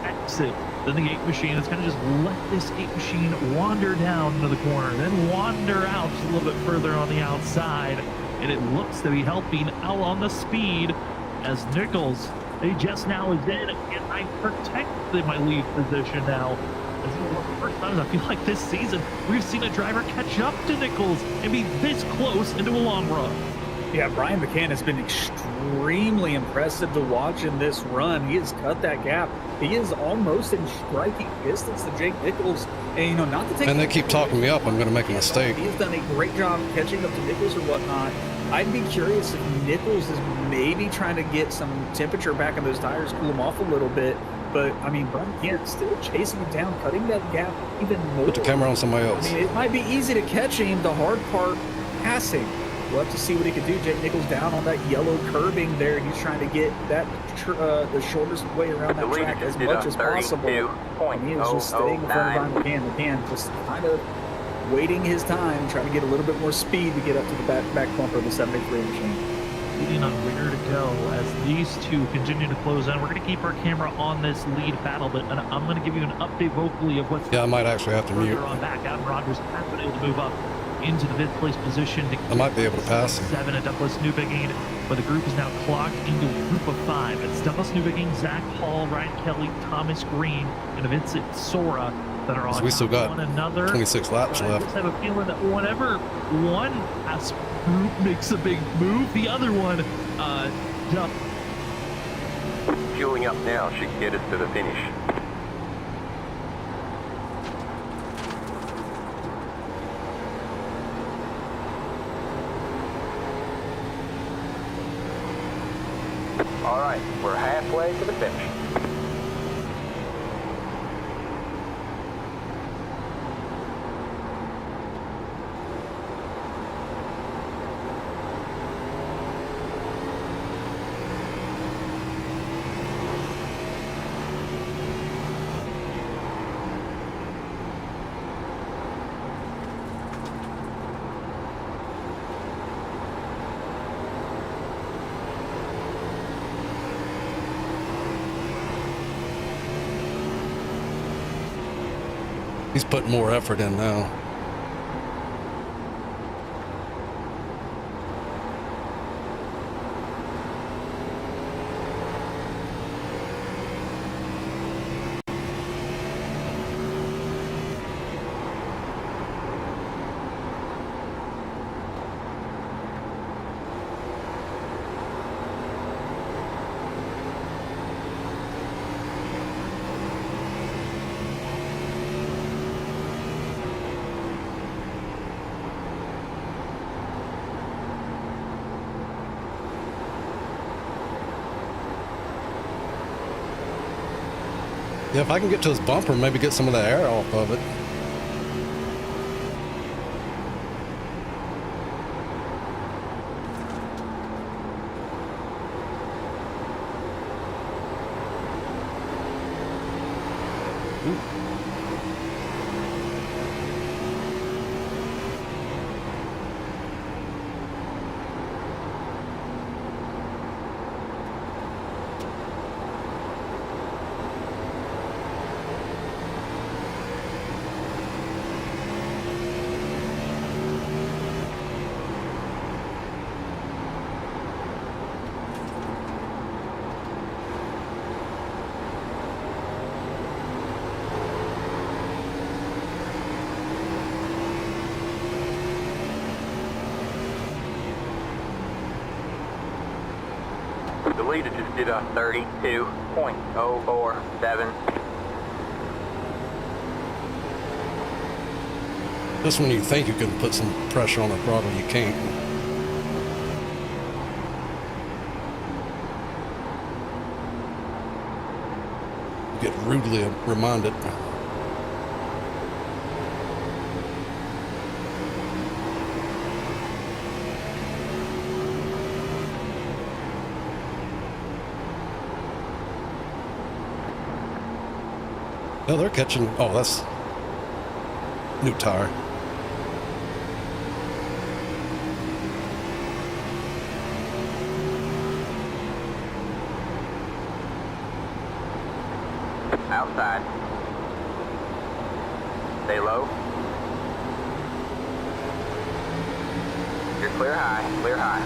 exit than the 8 machine. It's kind of just let this 8 machine wander down into the corner, then wander out just a little bit further on the outside, and it looks to be helping out on the speed as Nichols, he just now is in, and I protected my lead position now. First time I feel like this season we've seen a driver catch up to Nichols and be this close into a long run. Yeah, Brian McCann has been extremely impressive to watch in this run. He has cut that gap. He is almost in striking distance to Jake Nichols. And, not to take... And they keep talking me up. I'm going to make a mistake. He's done a great job catching up to Nichols or whatnot. I'd be curious if Nichols is maybe trying to get some temperature back in those tires, cool them off a little bit. But, Brian McCann still chasing him down, cutting that gap even more. Put the camera on somebody else. It might be easy to catch him. The hard part, passing. we'll have to see what he can do. Jake Nichols down on that yellow curbing there. He's trying to get that the shortest way around that track as much as possible. And he is just staying in front of Ryan McCann, just kind of waiting his time, trying to get a little bit more speed to get up to the back bumper of the 73 machine. Leading on where to go as these two continue to close in. We're going to keep our camera on this lead battle, but I'm going to give you an update vocally of what's I might actually have to mute. on back. Adam Rogers has been able to move up into the 5th place position. I might be able to pass him. 7 at Douglas Newbegin, but the group is now clocked into a group of 5. It's Douglas Newbegin, Zach Hall, Ryan Kelly, Thomas Green, and Vincent Sora that are on So we still got one another. 26 laps I left. just have a feeling that whenever one group makes a big move, the other one jump. Fueling up now should get us to the finish. All right, we're halfway to the finish. He's putting more effort in now. Yeah, if I can get to his bumper, maybe get some of the air off of it. The leader just did a 32.047. Just when you think you can put some pressure on the throttle, you can't. You get rudely reminded. No, they're catching. Oh, that's new tire. Outside. Stay low. You're clear high, clear high.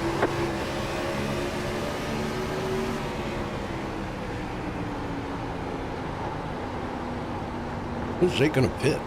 Who's Jake gonna pit?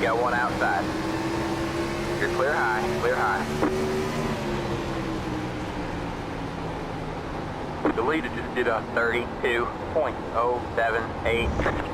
got one outside. You're clear high, clear high. The leader just did a 32.078.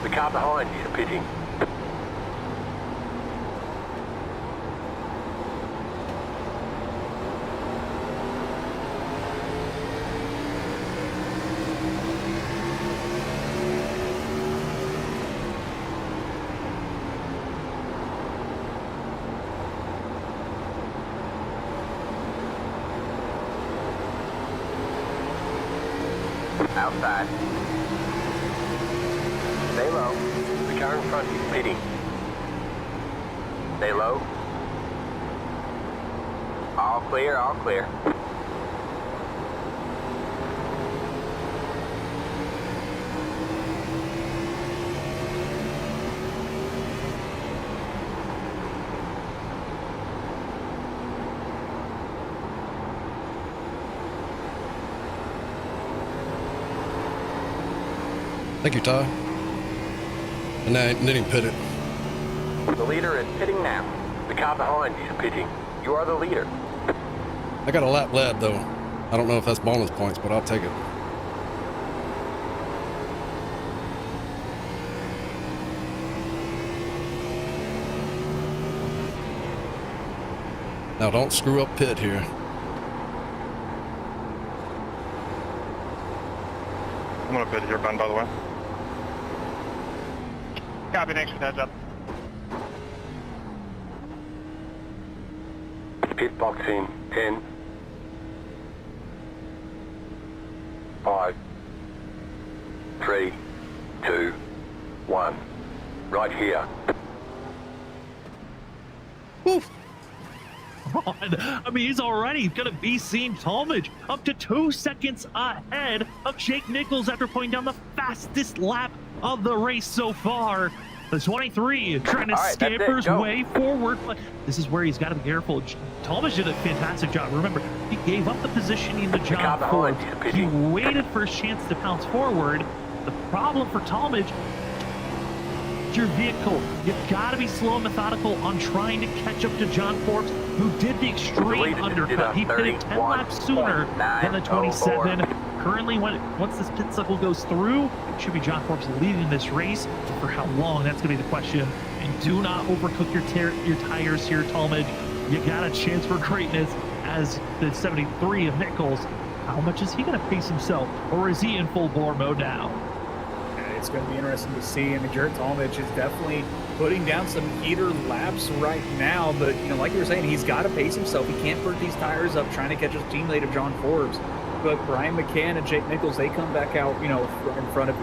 The car behind you is pitting. Outside. Stay low. The car in front of you is pitting. Stay low. All clear, all clear. Thank you, Ty. And then he pit it. The leader is pitting now. The car behind you is pitting. You are the leader. I got a lap led though. I don't know if that's bonus points, but I'll take it. Now don't screw up pit here. I'm gonna pit here, Ben, by the way. Copy, thanks for the heads up. Pit box in 10, 5, 3, 2, 1. Right here. Oof. I mean, he's already going to be seeing Talmadge up to 2 seconds ahead of Jake Nichols after putting down the fastest lap of the race so far. The 23 trying to scamper his way forward, but this is where he's got to be careful. Talmadge did a fantastic job. Remember, he gave up the positioning to John Ford. He waited for his chance to pounce forward. The problem for Talmadge, your vehicle, you've got to be slow and methodical on trying to catch up to John Forbes, who did the extreme undercut. He pitted 10 laps sooner than the 27. Currently, once this pit cycle goes through, it should be John Forbes leading this race. For how long, that's going to be the question. And do not overcook your tires here, Talmadge. You got a chance for greatness as the 73 of Nichols. How much is he going to pace himself, or is he in full bore mode now? It's going to be interesting to see. I mean, Jared Talmadge is definitely putting down some heater laps right now, but, you know, like you were saying, he's got to pace himself. He can't burn these tires up trying to catch his teammate of John Forbes. But Brian McCann and Jake Nichols, they come back out, you know, in front of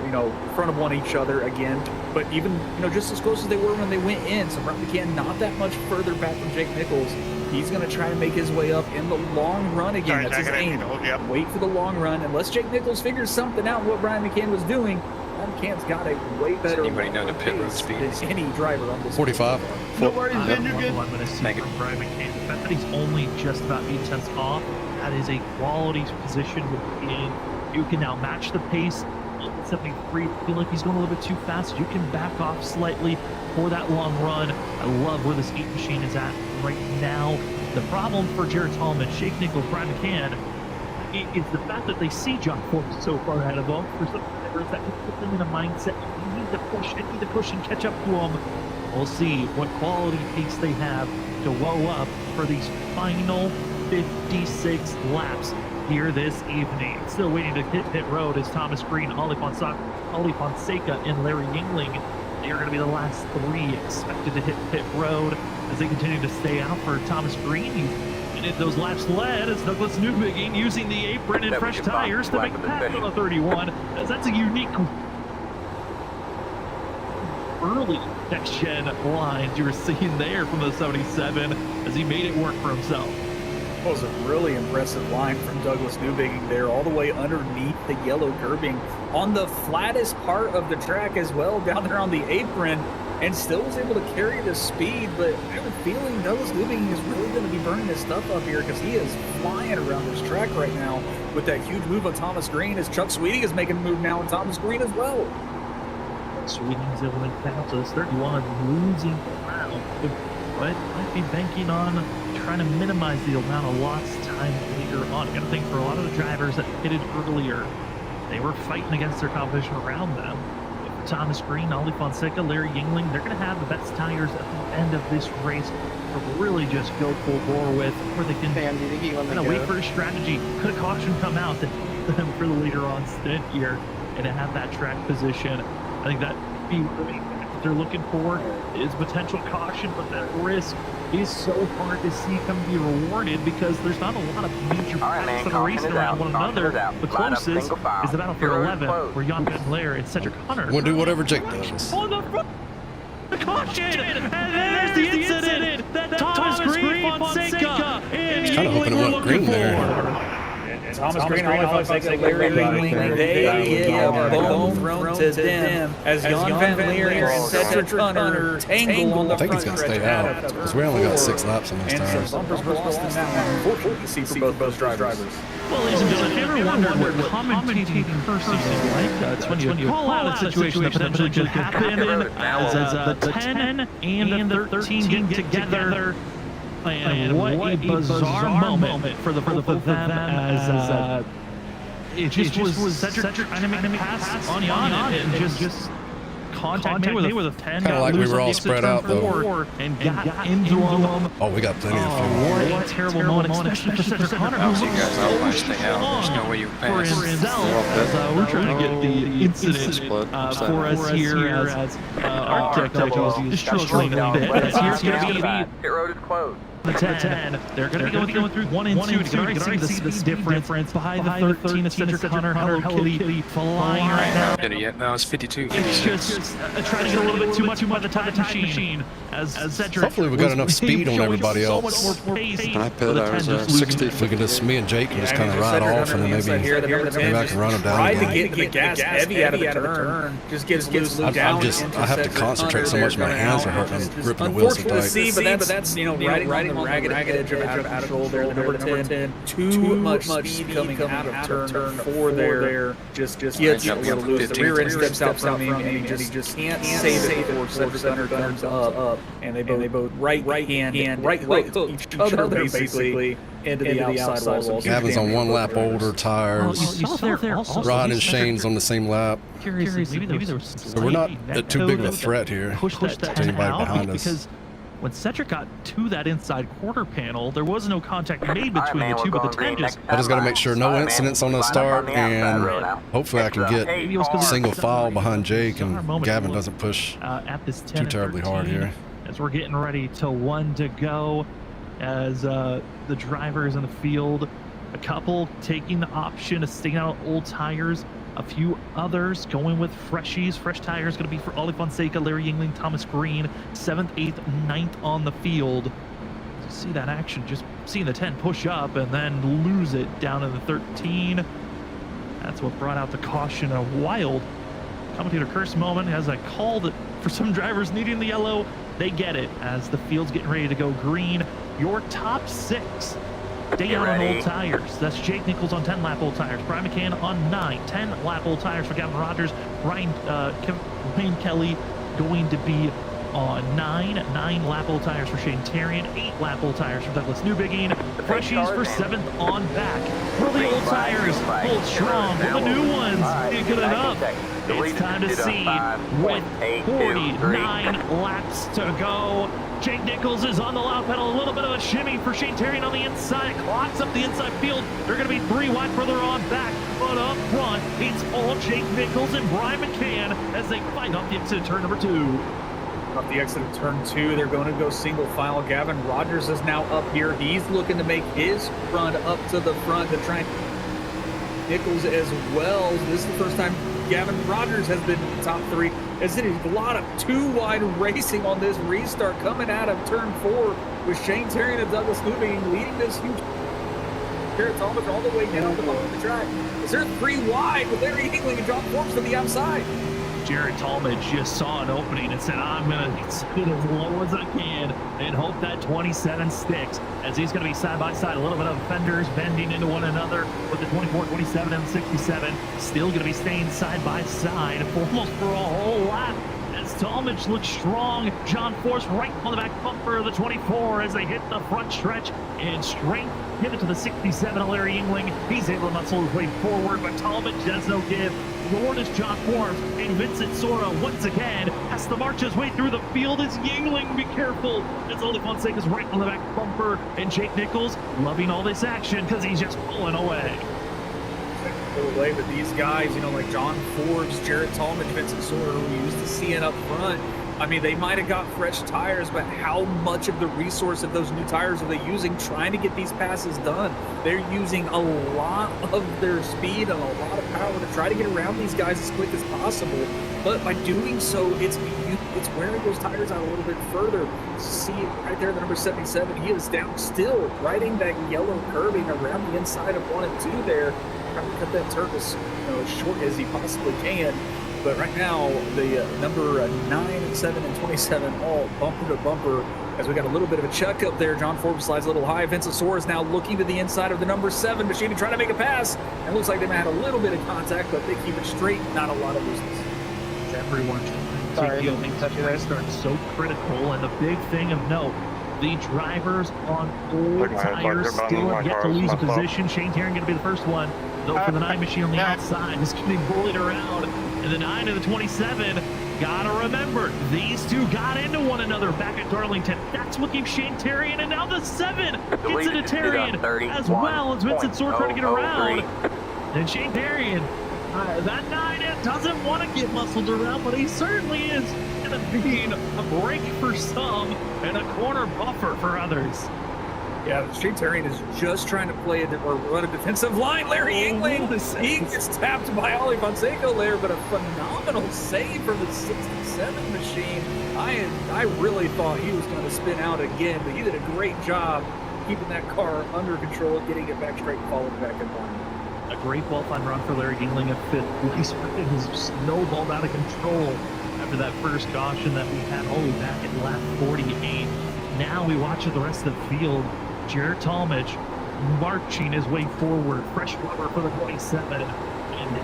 one each other again. But even, you know, just as close as they were when they went in. So Brian McCann not that much further back from Jake Nichols. He's going to try to make his way up in the long run again. That's his aim. Wait for the long run. Unless Jake Nichols figures something out what Brian McCann was doing, Brian McCann's got a way better anybody know the pit road speed than any driver on this 45. No worries, Ben, you're good. I'm going to see from Brian McCann. The fact that he's only just about 8 tenths off, that is a quality position to be in. You can now match the pace. 73, feel like he's going a little bit too fast. You can back off slightly for that long run. I love where this 8 machine is at right now. The problem for Jared Talmadge, Jake Nichols, Brian McCann, is the fact that they see John Forbes so far ahead of them. For some drivers, that can put them in a mindset, you need to push and catch up to him. We'll see what quality pace they have to woe up for these final 56 laps here this evening. Still waiting to hit pit road is Thomas Green, Ollie Fonseca, and Larry Yingling. They are going to be the last three expected to hit pit road as they continue to stay out for Thomas Green. And if those laps led as Douglas Newbigin using the apron and fresh tires to make a pass on the 31, as that's a unique early next-gen lines you were seeing there from the 77 as he made it work for himself. That was a really impressive line from Douglas Newbigin there, all the way underneath the yellow curbing on the flattest part of the track as well, down there on the apron, and still was able to carry the speed. But I have a feeling Douglas Newbigin is really going to be burning his stuff up here because he is flying around this track right now with that huge move on Thomas Green, as Chuck Sweeting is making a move now on Thomas Green as well. Sweeting's able to pass us 31, losing ground, but might be banking on trying to minimize the amount of lost time later on. I gotta think for a lot of the drivers that pitted earlier, they were fighting against their competition around them. If Thomas Green, Ollie Fonseca, Larry Yingling, they're gonna have the best tires at the end of this race to really just go full bore with, where they can kind of wait for a strategy. Could a caution come out to help them for the later on stint here and to have that track position? I think that be really what they're looking for is potential caution, but that risk is so hard to see come be rewarded because there's not a lot of major paths that are racing around one another. The closest is the battle for 11, where Jan Van Leer and Cedric Hunter. We'll do whatever Jake does. On the front, the caution, and there's the incident that Thomas Green, Fonseca, and Yingling were looking for. Thomas Green, Ollie Fonseca, Larry Yingling, they get a bone thrown to them as Jan Van Leer and Cedric Hunter tangle on the I think he's going to stay out because we only got 6 laps on those tires. Bumpers were lost in that one, unfortunately, to see for both drivers. Well, ladies and gentlemen, ever wondered what commentating person is like? It's when you call out a situation that potentially could happen as the 10 and the 13 get together. And what a bizarre moment for the both of them as it just was Cedric trying to make a pass on Jan and just contact me with a 10. Kind of like we were all spread out though. And got into him. Oh, we got plenty of fuel. What a terrible moment, especially for Cedric Hunter. I'll see you guys out when I stay out. There's no way you pass. For himself, as we're trying to get the incident for us here as Architect is struggling a bit. As here's going to be Pit road is closed. the 10. They're going to be going through 1 and 2. You can already see the difference by the 13 of Cedric Hunter. Hello Kitty flying right now. Did it yet? No, it's 52. It's just trying to get a little bit too much by the time machine. As Cedric Hopefully we got enough speed on everybody else. So much more pace. When I pit, I was 60. If we can just, me and Jake can just kind of ride off and then maybe I can run them down Tried to again. get the gas heavy out of the turn. Just gets loose down. I have to concentrate so much, my hands are hurting. I'm gripping the wheels so Unfortunate to tight. see, but that's riding on the ragged edge of out of control there. The number 10, too much speed coming out of turn 4 there. Just gets a little loose. The rear end steps out from him, and he just can't save it before Cedric Hunter comes up. And they both right hook each other basically into the outside wall. Gavin's on 1 lap older tires. Rod and Shane's on the same lap. Maybe there was So we're not too big of a threat here push that to anybody out behind us. because when Cedric got to that inside quarter panel, there was no contact made between the two, but the 10 just... I just got to make sure no incidents on the start, and hopefully I can get single file behind Jake and Gavin doesn't push at this 10 too terribly hard here. As we're getting ready to 1 to go, as the drivers in the field, a couple taking the option of sticking out old tires, a few others going with freshies. Fresh tires going to be for Ollie Fonseca, Larry Yingling, Thomas Green, 7th, 8th, 9th on the field. See that action, just seeing the 10 push up and then lose it down in the 13. That's what brought out the caution. A wild commentator curse moment as I called it for some drivers needing the yellow. They get it as the field's getting ready to go green. Your top 6 stay out on old tires. That's Jake Nichols on 10-lap old tires. Brian McCann on 9. 10-lap old tires for Gavin Rogers. Ryan Kelly going to be on 9-lap old tires for Shane Terrian. 8-lap old tires for Douglas Newbigin. Freshies for 7th on back. For the old tires, hold strong. For the new ones, the ain't good enough. It's time to see with 49 laps to go. Jake Nichols is on the loud pedal. A little bit of a shimmy for Shane Terrian on the inside. Clocks up the inside field. They're going to be 3 wide further on back. But up front, it's all Jake Nichols and Brian McCann as they fight off the exit of turn number 2. Off the exit of turn 2, they're going to go single file. Gavin Rogers is now up here. He's looking to make his run up to the front to try and Nichols as well. This is the first time Gavin Rogers has been in the top 3. As it is a lot of 2 wide racing on this restart coming out of turn 4 with Shane Terrian and Douglas Newbegin leading this huge Garrett Thomas all the way down to the bottom of the track. Is there 3 wide with Larry Engling and John Forbes to the outside? Jared Talmadge just saw an opening and said, I'm going to spin as low as I can and hope that 27 sticks, as he's going to be side by side. A little bit of fenders bending into one another with the 24, 27, and 67. Still going to be staying side by side almost for a whole lap. As Talmadge looks strong, John Force right on the back bumper of the 24 as they hit the front stretch and strength. Give it to the 67 of Larry Engling. He's able to muscle his way forward, but Talmadge has no give. Nor does John Forbes, and Vincent Sora once again has to march his way through the field as Yingling. Be careful. It's only Fonseca's right on the back bumper, and Jake Nichols loving all this action because he's just pulling away. But these guys, you know, like John Forbes, Jared Talmadge, Vincent Sora, who we used to seeing up front, I mean, they might have got fresh tires, but how much of the resource of those new tires are they using trying to get these passes done? They're using a lot of their speed and a lot of power to try to get around these guys as quick as possible. But by doing so, it's wearing those tires out a little bit further. See it right there, the number 77. He is down still, riding that yellow curbing around the inside of 1 and 2 there, trying to cut that turn as short as he possibly can. But right now, the number 9, 7, and 27 all bumper to bumper. As we got a little bit of a chuck up there, John Forbes slides a little high. Vincent Sora is now looking to the inside of the number 7 machine and trying to make a pass. It looks like they might have a little bit of contact, but they keep it straight, not a lot of looseness. Everyone should restart so critical, and the big thing of note, the drivers on old tires still have yet to lose a position. Shane Terrian going to be the first one, though, for the 9 machine on the outside. Is going to be bullied around. And the 9 and the 27, gotta remember, these two got into one another back at Darlington. That's what keeps Shane Terrian, and now the 7 gets into Terrian as well as Vincent Sora trying to get around. And Shane Terrian, that 9 doesn't want to get muscled around, but he certainly is going to be a break for some and a corner buffer for others. Yeah, Shane Terrian is just trying to play or run a defensive line. Larry Engling, he gets tapped by Ollie Fonseca there, but a phenomenal save from the 67 machine. I really thought he was going to spin out again, but he did a great job keeping that car under control, getting it back straight and following back in line. A great qualifying run for Larry Engling at 5th place. It was snowballed out of control after that first caution that we had all the way back in lap 48. Now we watch the rest of the field. Jared Talmadge marching his way forward. Fresh rubber for the 27. And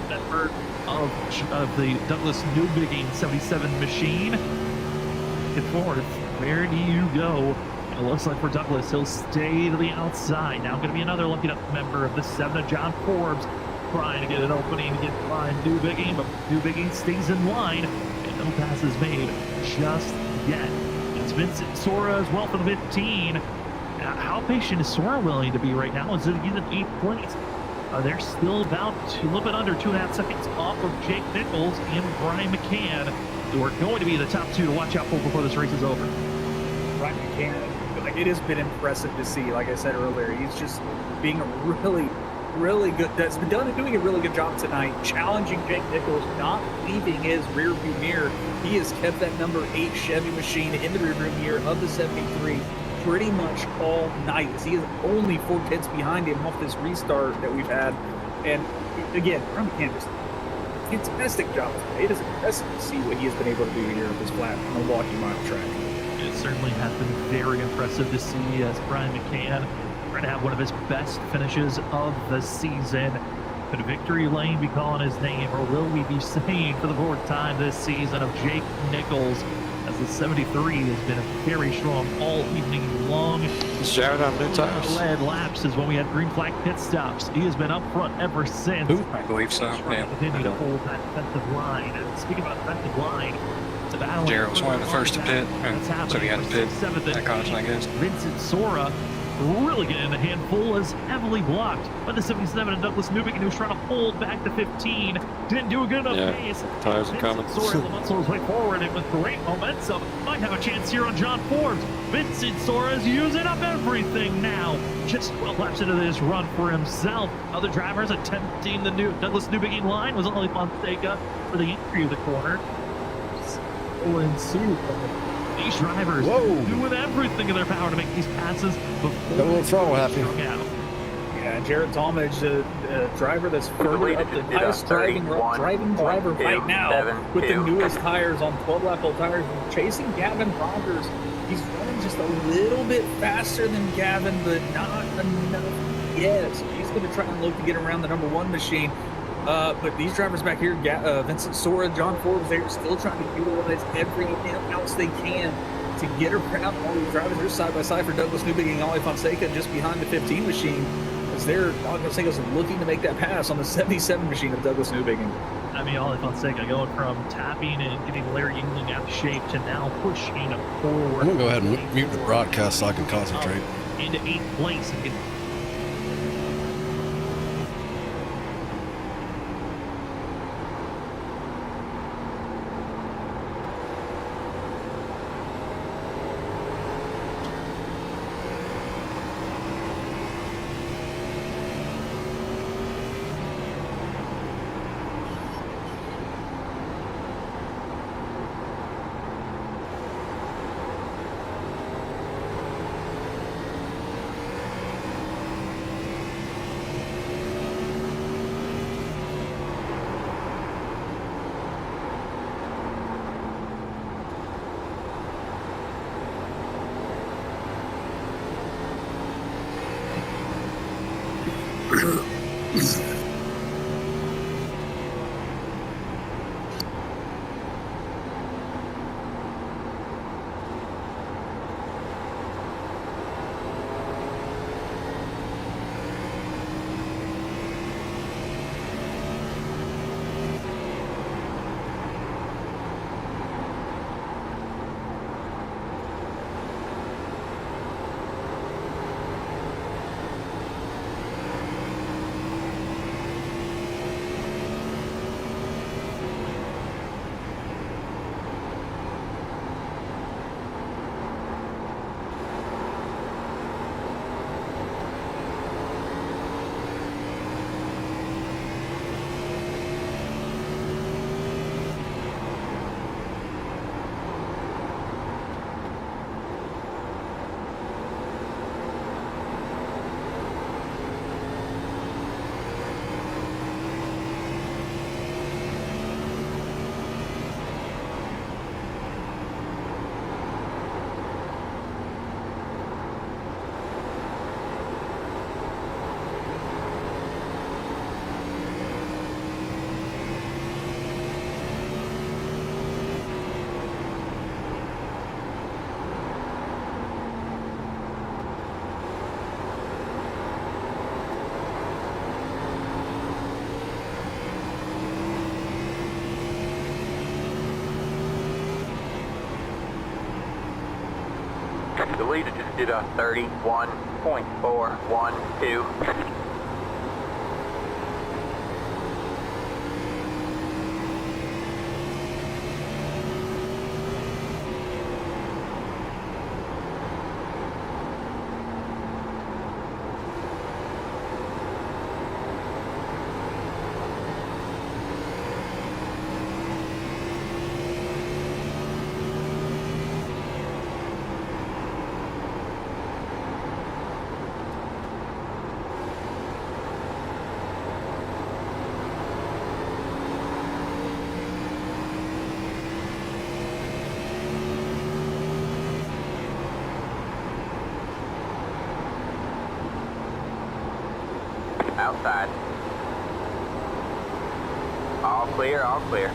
that bird of the Douglas Newbegin 77 machine. And forward, where do you go? It looks like for Douglas, he'll stay to the outside. Now going to be another lucky member of the 7 of John Forbes, trying to get an opening to get by Newbegin, but Newbegin stays in line, and no passes made just yet. It's Vincent Sora as well for the 15. How patient is Sora willing to be right now? Is it he's in 8th place? They're still about a little bit under 2.5 seconds off of Jake Nichols and Brian McCann, who are going to be the top 2 to watch out for before this race is over. Brian McCann, like, it has been impressive to see. Like I said earlier, he's just being a really good, that's been doing a really good job tonight, challenging Jake Nichols, not leaving his rear view mirror. He has kept that number 8 Chevy machine in the rear view mirror of the 73 pretty much all night, as he is only 4 tenths behind him off this restart that we've had. And again, Brian McCann just fantastic job today. It is impressive to see what he has been able to do here at this flat Milwaukee mile track. It certainly has been very impressive to see as Brian McCann trying to have one of his best finishes of the season. Could Victory Lane be calling his name, or will we be saying for the 4th time this season of Jake Nichols as The 73 has been very strong all evening long. Jared on new tires. Red laps is when we had green flag pit stops. He has been up front ever since. I believe so. Yeah. Continue to hold that defensive line. And speaking about defensive line, the battle. Jared was one of the first to pit, and so he had to pit that caution, I guess. Vincent Sora really getting in a handful, is heavily blocked by the 77 and Douglas Newbigin, who's trying to hold back the 15. Didn't do a good enough pace. Tires are coming. Sora will muscle his way forward, and with great momentum, might have a chance here on John Forbes. Vincent Sora is using up everything now. Just 12 laps into this run for himself. Other drivers attempting the new Douglas Newbigin line was only Fonseca for the entry of the corner. These drivers doing everything in their power to make these passes before Yeah, Jared Talmadge, the driver that's further up the highest driving driver right now with the newest tires on 12-lap old tires, chasing Gavin Rogers. He's running just a little bit faster than Gavin, but not enough yet. So he's going to try and look to get around the number 1 machine. But these drivers back here, Vincent Sora, John Forbes, they're still trying to utilize every ounce they can to get around all these drivers. They're side by side for Douglas Newbigin and Ollie Fonseca just behind the 15 machine, as Ollie Fonseca's looking to make that pass on the 77 machine of Douglas Newbigin. I mean, Ollie Fonseca going from tapping and getting Larry Yingling out of shape to now pushing forward. I'm going to go ahead and mute the broadcast so I can concentrate. Into 8th place and get The leader just did a 31.412. Outside. All clear, all clear.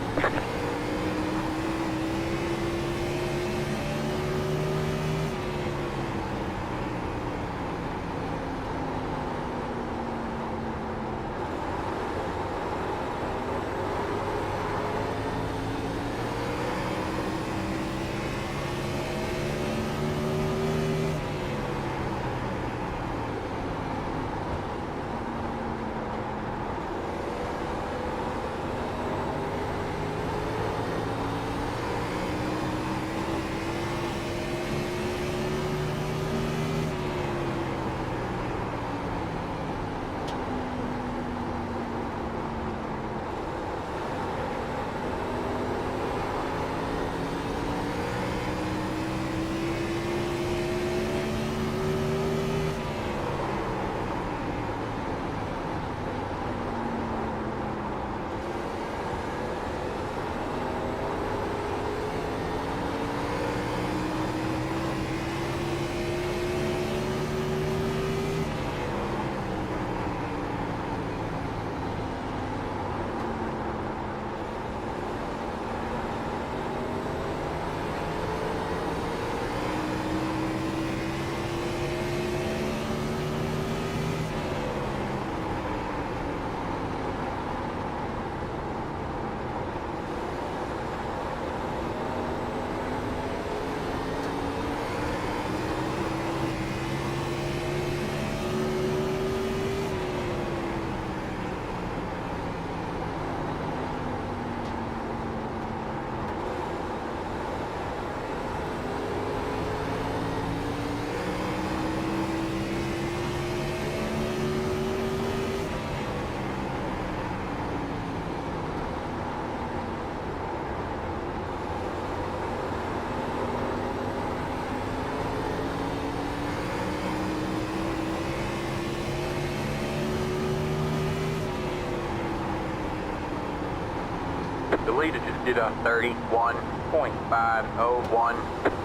The leader just did a 31.501.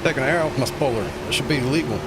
Taking air off my spoiler. That should be legal.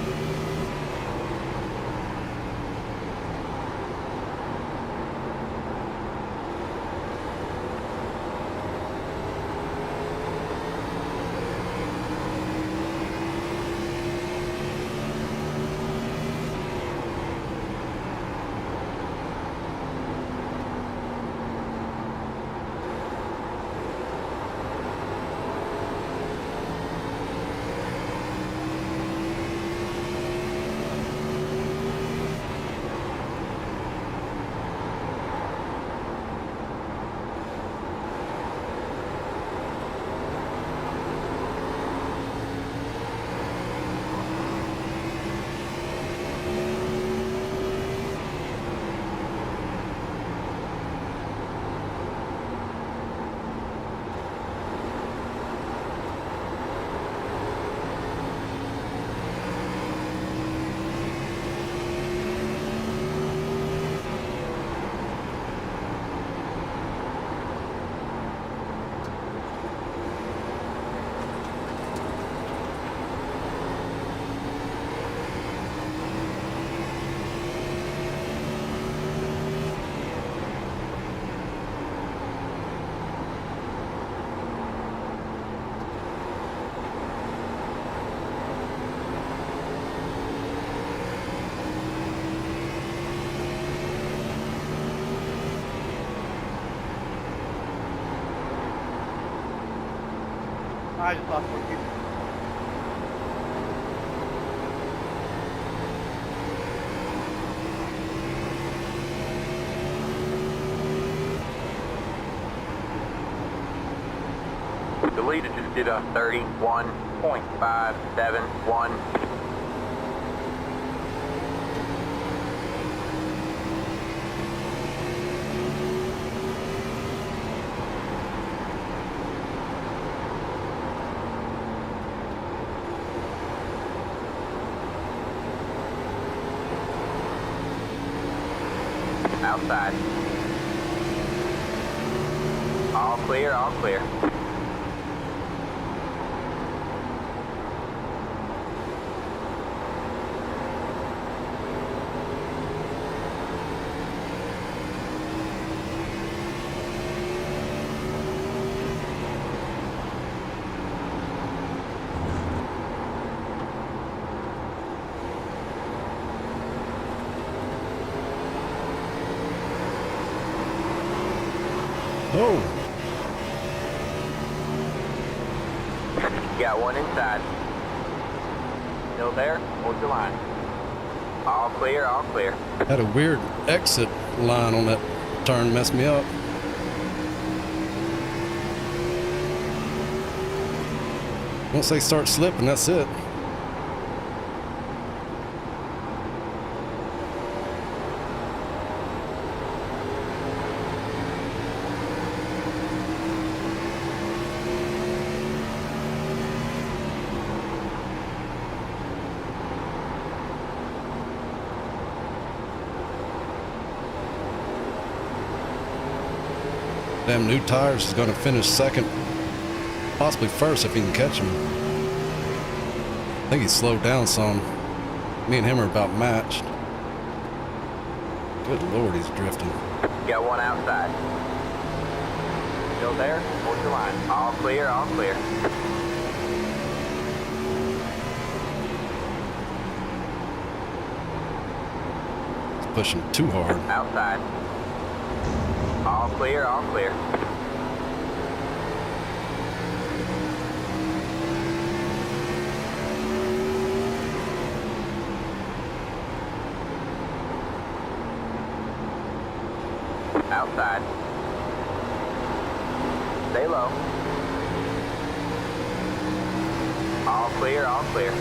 I just lost one piece. The leader just did a 31.571. Outside. All clear, all clear. Oh, Got one inside. Still there? Hold your line. All clear, all clear. had a weird exit line on that turn, messed me up. Once they start slipping, that's it. Damn, new tires is going to finish second, possibly first if he can catch him. I think he slowed down some. Me and him are about matched. Good Lord, he's drifting. Got one outside. Still there? Hold your line. All clear, all clear. He's pushing too hard. Outside. All clear, all clear. Outside. Stay low. All clear, all clear.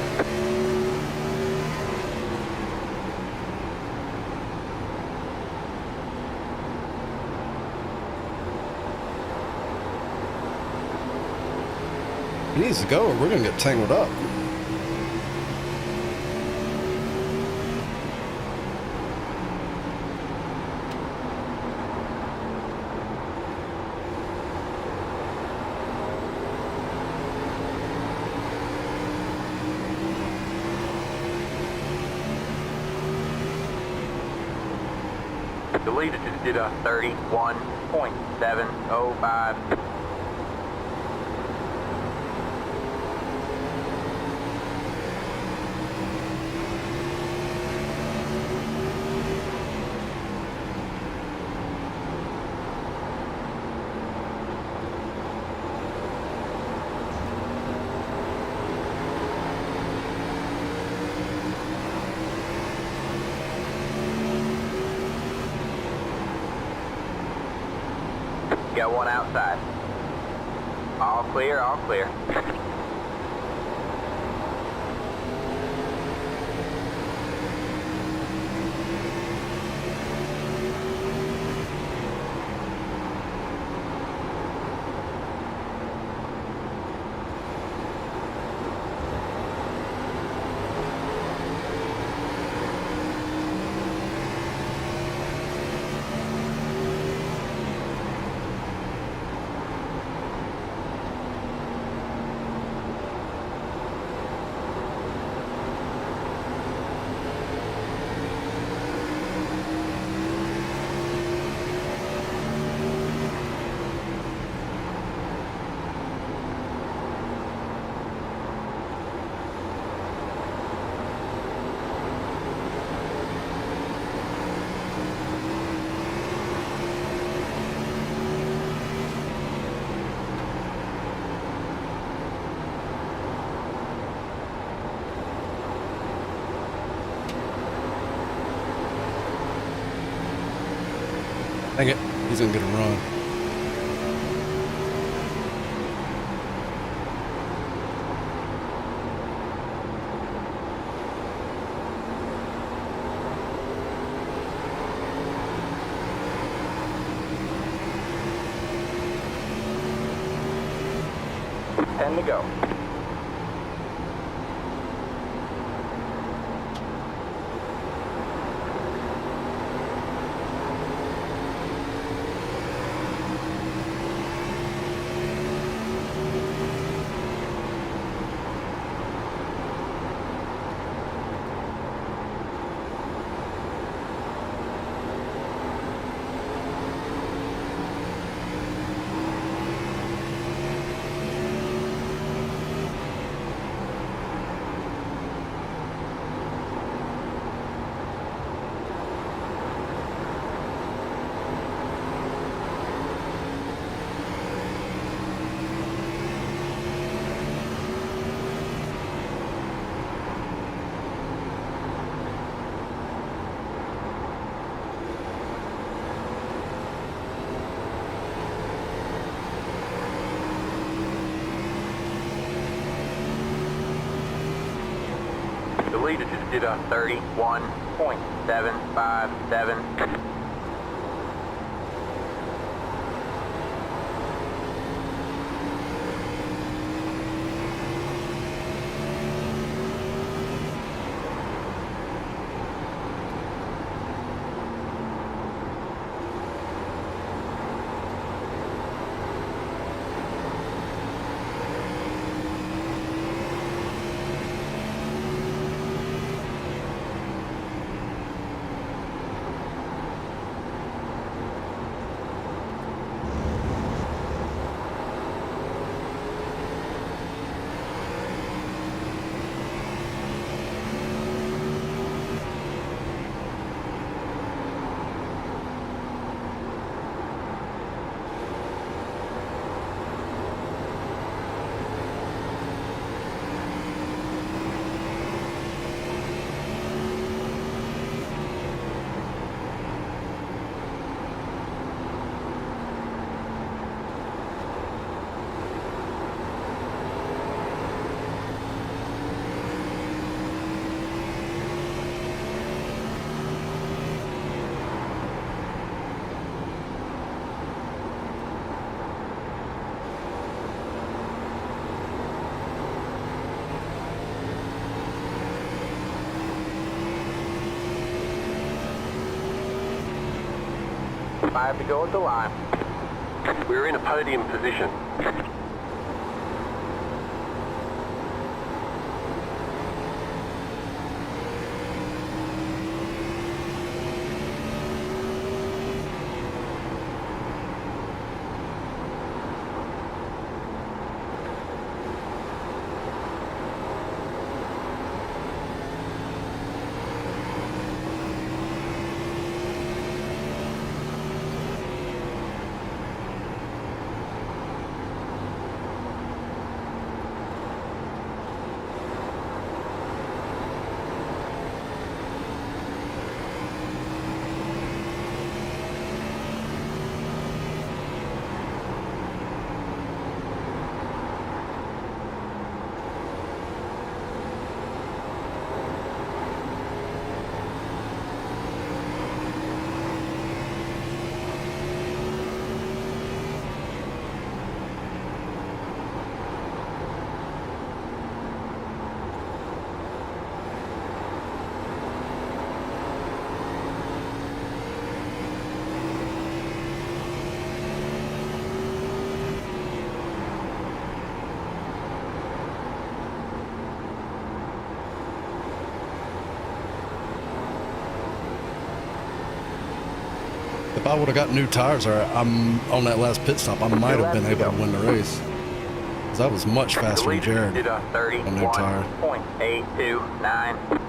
He needs to go or we're going to get tangled up. Deleted just did a 31.705. Got one outside. All clear, all clear. Dang it, he's going to get a run. Ten to go. Deleted just did a 31.757. 5 to go at the line. We're in a podium position. If I would have got new tires, or I'm on that last pit stop, I might have been able to win the race. Because I was much faster than Jared on new tire. 31.829.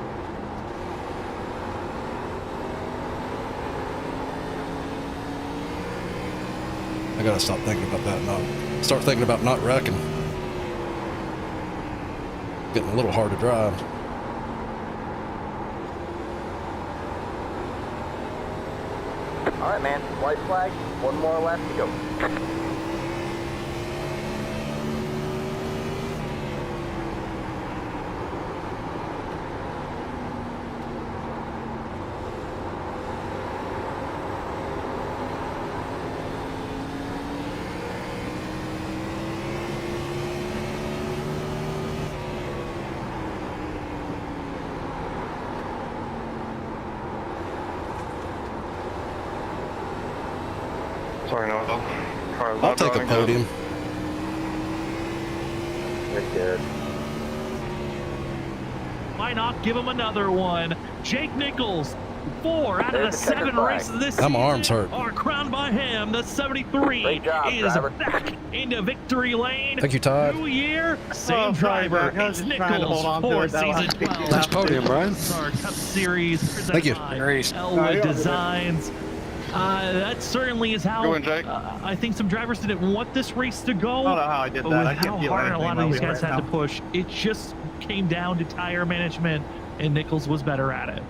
I gotta stop thinking about that. Start thinking about not wrecking. Getting a little hard to drive. All right, man. White flag. One more left to go. Sorry, no. I'll take a podium. You're good. Why not give him another one? Jake Nichols, 4 out of the 7 races this season my arms hurt. are crowned by him. The 73 Great job, is driver. back into victory lane. Thank you, Todd. New year, same driver. It's Nichols for season 12. Nice podium, Brian. Our Cup Series Thank you. presented by Race. Elwood Designs. That certainly is how Go in, Jake. I think some drivers didn't want this race to go. I don't know how I did But that. with I how can't feel hard a anything lot in my of these wheel guys right had now. to push, it just came down to tire management, and Nichols was better at it.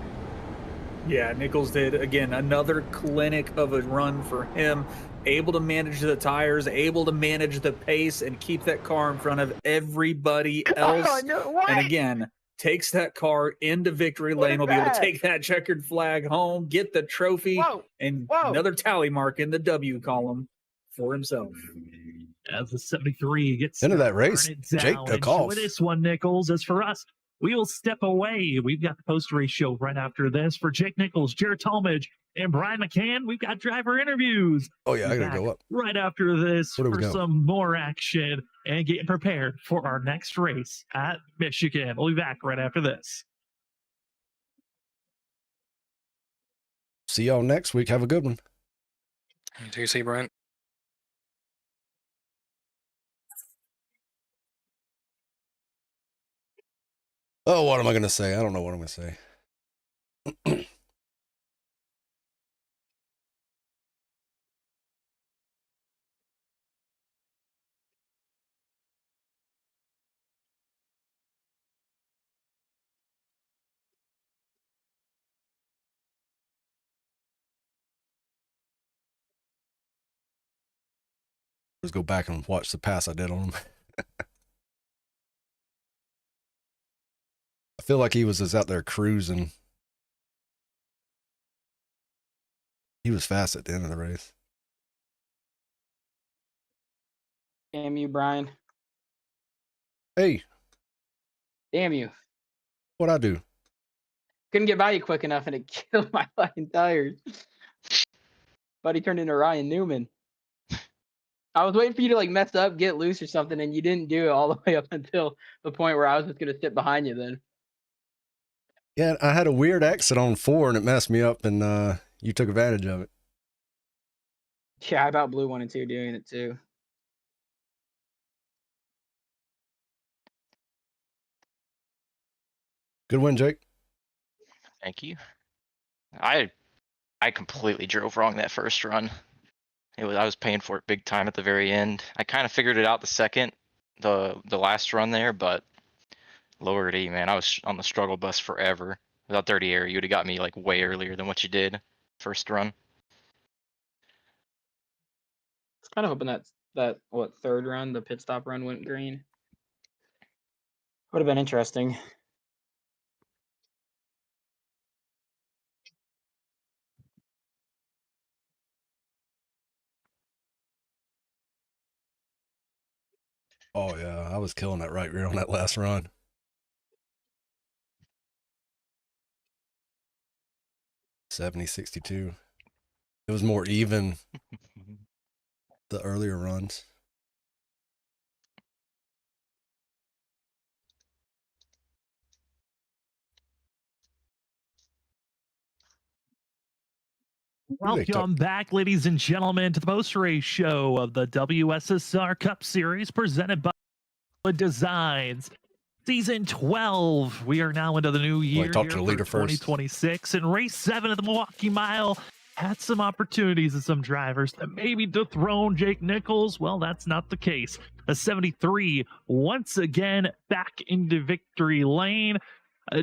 Yeah, Nichols did, again, another clinic of a run for him. Able to manage the tires, able to manage the pace, and keep that car in front of everybody else. And again, takes that car into victory lane. Will be able to take that checkered flag home, get the trophy, and another tally mark in the W column for himself. As the 73 gets Into that race, down. Jake took off. Enjoy this one, Nichols. As for us, we will step away. We've got the post-race show right after this. For Jake Nichols, Jared Talmadge, and Brian McCann, we've got driver interviews. Oh, yeah, I gotta Back go up. right after this Where do we for go? some more action and getting prepared for our next race at Michigan. We'll be back right after this. See y'all next week. Have a good one. Do you see, Brian? Oh, what am I going to say? I don't know what I'm going to say. Let's go back and watch the pass I did on him. I feel like he was just out there cruising. He was fast at the end of the race. Damn you, Brian. Hey, Damn you. what'd I do? Couldn't get by you quick enough and it killed my fucking tires. But he turned into Ryan Newman. I was waiting for you to like mess up, get loose or something, and you didn't do it all the way up until the point where I was just gonna sit behind you then. Yeah, I had a weird exit on 4 and it messed me up, and you took advantage of it. Yeah, I about blew 1 and 2 doing it too. Good win, Jake. Thank you. I completely drove wrong that first run. I was paying for it big time at the very end. I kind of figured it out the second, the last run there, but lower D, man, I was on the struggle bus forever. Without dirty air, you would have got me like way earlier than what you did first run. I was kind of hoping that third run, the pit stop run, went green. Would have been interesting. Oh, yeah, I was killing that right rear on that last run. $70.62. It was more even the earlier runs. Welcome back, ladies and gentlemen, to the post-race show of the WSSR Cup Series presented by Designs. Season 12. We are now into the new year talk to the leader for 2026. And race 7 of the Milwaukee Mile had some opportunities of some drivers that maybe dethrone Jake Nichols. Well, that's not the case. The 73 once again back into victory lane.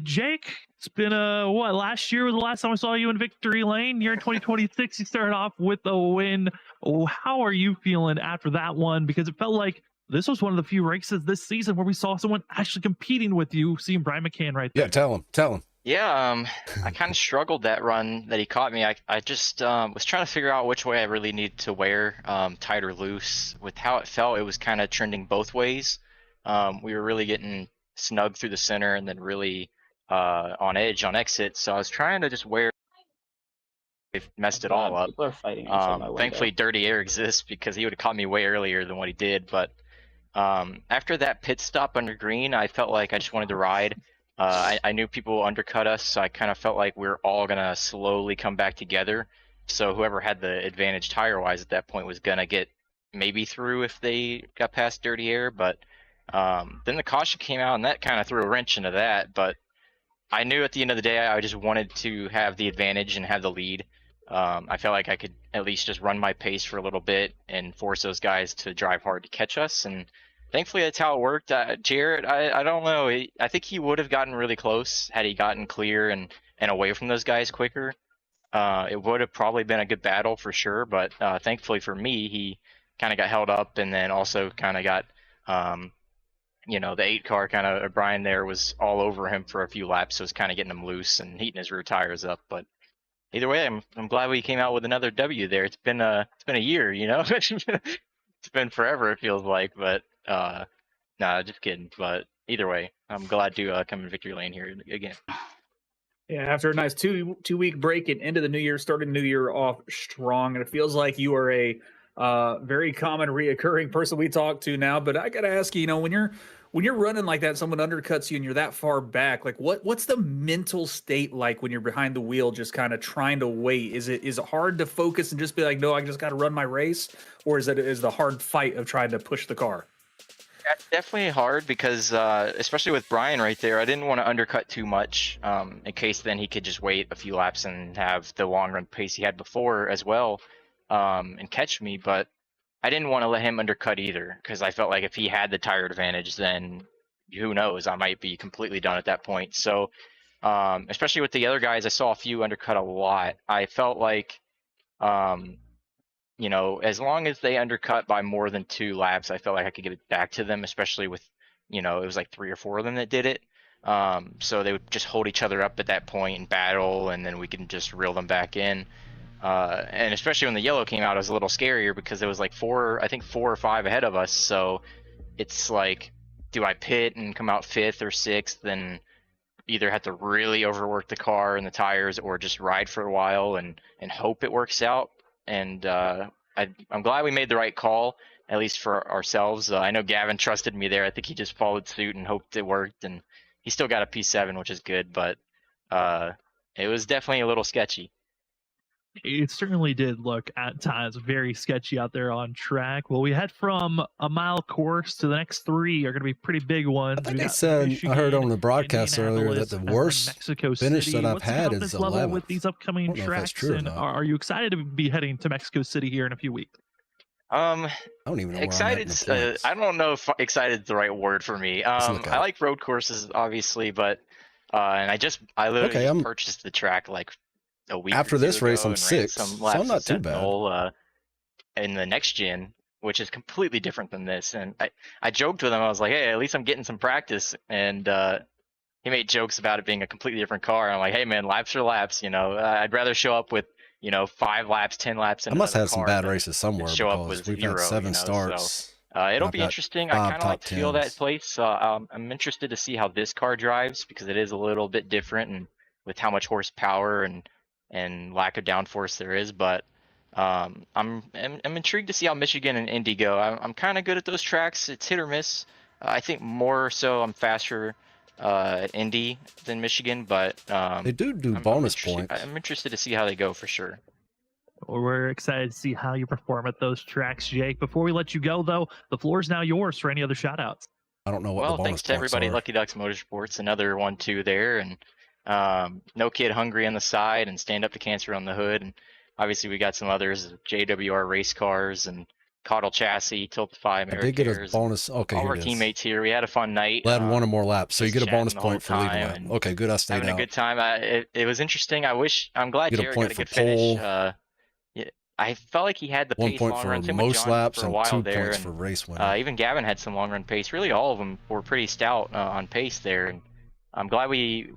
Jake, it's been last year was the last time I saw you in victory lane. You're in 2026. You started off with a win. How are you feeling after that one? Because it felt like this was one of the few races this season where we saw someone actually competing with you. Seeing Brian McCann right there. Yeah, tell him. Yeah, I kind of struggled that run that he caught me. I just was trying to figure out which way I really needed to wear, tight or loose. With how it felt, it was kind of trending both ways. We were really getting snug through the center and then really on edge on exit. So I was trying to just wear. They've messed it all up. People are fighting Thankfully, dirty air exists because he would have caught me way earlier than what he did. But after that pit stop under green, I felt like I just wanted to ride. I knew people undercut us, so I kind of felt like we were all going to slowly come back together. So whoever had the advantage tire-wise at that point was going to get maybe through if they got past dirty air. But then the caution came out, and that kind of threw a wrench into that. But I knew at the end of the day, I just wanted to have the advantage and have the lead. I felt like I could at least just run my pace for a little bit and force those guys to drive hard to catch us. And thankfully, that's how it worked. Jarrett, I don't know. I think he would have gotten really close had he gotten clear and away from those guys quicker. It would have probably been a good battle for sure. But thankfully for me, he kind of got held up and then also kind of got, the 8 car Brian there was all over him for a few laps. So it was kind of getting him loose and heating his rear tires up. But either way, I'm glad we came out with another W there. It's been a year, It's been forever, it feels like, but nah, just kidding. But either way, I'm glad to come in victory lane here again. Yeah, after a nice two-week break and into the new year, starting the new year off strong, and it feels like you are a very common reoccurring person we talk to now. But I gotta ask you, when you're running like that, someone undercuts you and you're that far back, like what's the mental state like when you're behind the wheel, just kind of trying to wait? Is it hard to focus and just be like, no, I just got to run my race, or is the hard fight of trying to push the car? That's definitely hard because, especially with Brian right there, I didn't want to undercut too much in case then he could just wait a few laps and have the long run pace he had before as well and catch me. But I didn't want to let him undercut either because I felt like if he had the tire advantage, then who knows, I might be completely done at that point. So especially with the other guys, I saw a few undercut a lot. I felt like, as long as they undercut by more than 2 laps, I felt like I could get it back to them, especially with, it was like 3 or 4 of them that did it. So they would just hold each other up at that point and battle, and then we can just reel them back in. And especially when the yellow came out, it was a little scarier because there was like 4 or 5 ahead of us. So it's like, do I pit and come out 5th or 6th and either have to really overwork the car and the tires or just ride for a while and hope it works out? and I'm glad we made the right call, at least for ourselves. I know Gavin trusted me there. I think he just followed suit and hoped it worked, and he still got a P7, which is good, but it was definitely a little sketchy. It certainly did look at times very sketchy out there on track. Well, we head from a mile course to the next 3 are going to be pretty big ones. I think they said, I heard on the broadcast earlier that the worst finish that I've had is 11th. With these upcoming tracks, and are you excited to be heading to Mexico City here in a few weeks? I don't even know excited. I don't know if excited is the right word for me. I like road courses, obviously, but and I literally just purchased the track like a week after this race. I'm 6th, so I'm not too bad. In the next gen, which is completely different than this, and I joked with him. I was like, hey, at least I'm getting some practice, and he made jokes about it being a completely different car. I'm like, hey man, laps are laps. I'd rather show up with 5 laps, 10 laps. I must have some bad races somewhere because we've had 7 starts. So, it'll be interesting. I kind of like to feel that place. I'm interested to see how this car drives because it is a little bit different and with how much horsepower and lack of downforce there is. But I'm intrigued to see how Michigan and Indy go. I'm kind of good at those tracks. It's hit or miss. I think more so I'm faster at Indy than Michigan, but they do bonus points. I'm interested to see how they go for sure. We're excited to see how you perform at those tracks, Jake. Before we let you go, though, the floor is now yours for any other shout-outs. I don't know what the bonus thanks to everybody at Lucky Ducks Motorsports, another 1-2 there, and No Kid Hungry on the side, and Stand Up to Cancer on the hood, and obviously we got some others, JWR Race Cars, and Caudal Chassis, Tiltify, I did get a bonus. Okay, all our teammates here. We had a fun night. Led one or more laps, so you get a bonus point for leading lap. Okay, good. I stayed having out. a good time. It was interesting. I'm glad Jared got a good finish. I felt like he had the pace long run. Same for most laps and 2 points for race winner. Even Gavin had some long run pace. Really, all of them were pretty stout on pace there. And I'm glad we,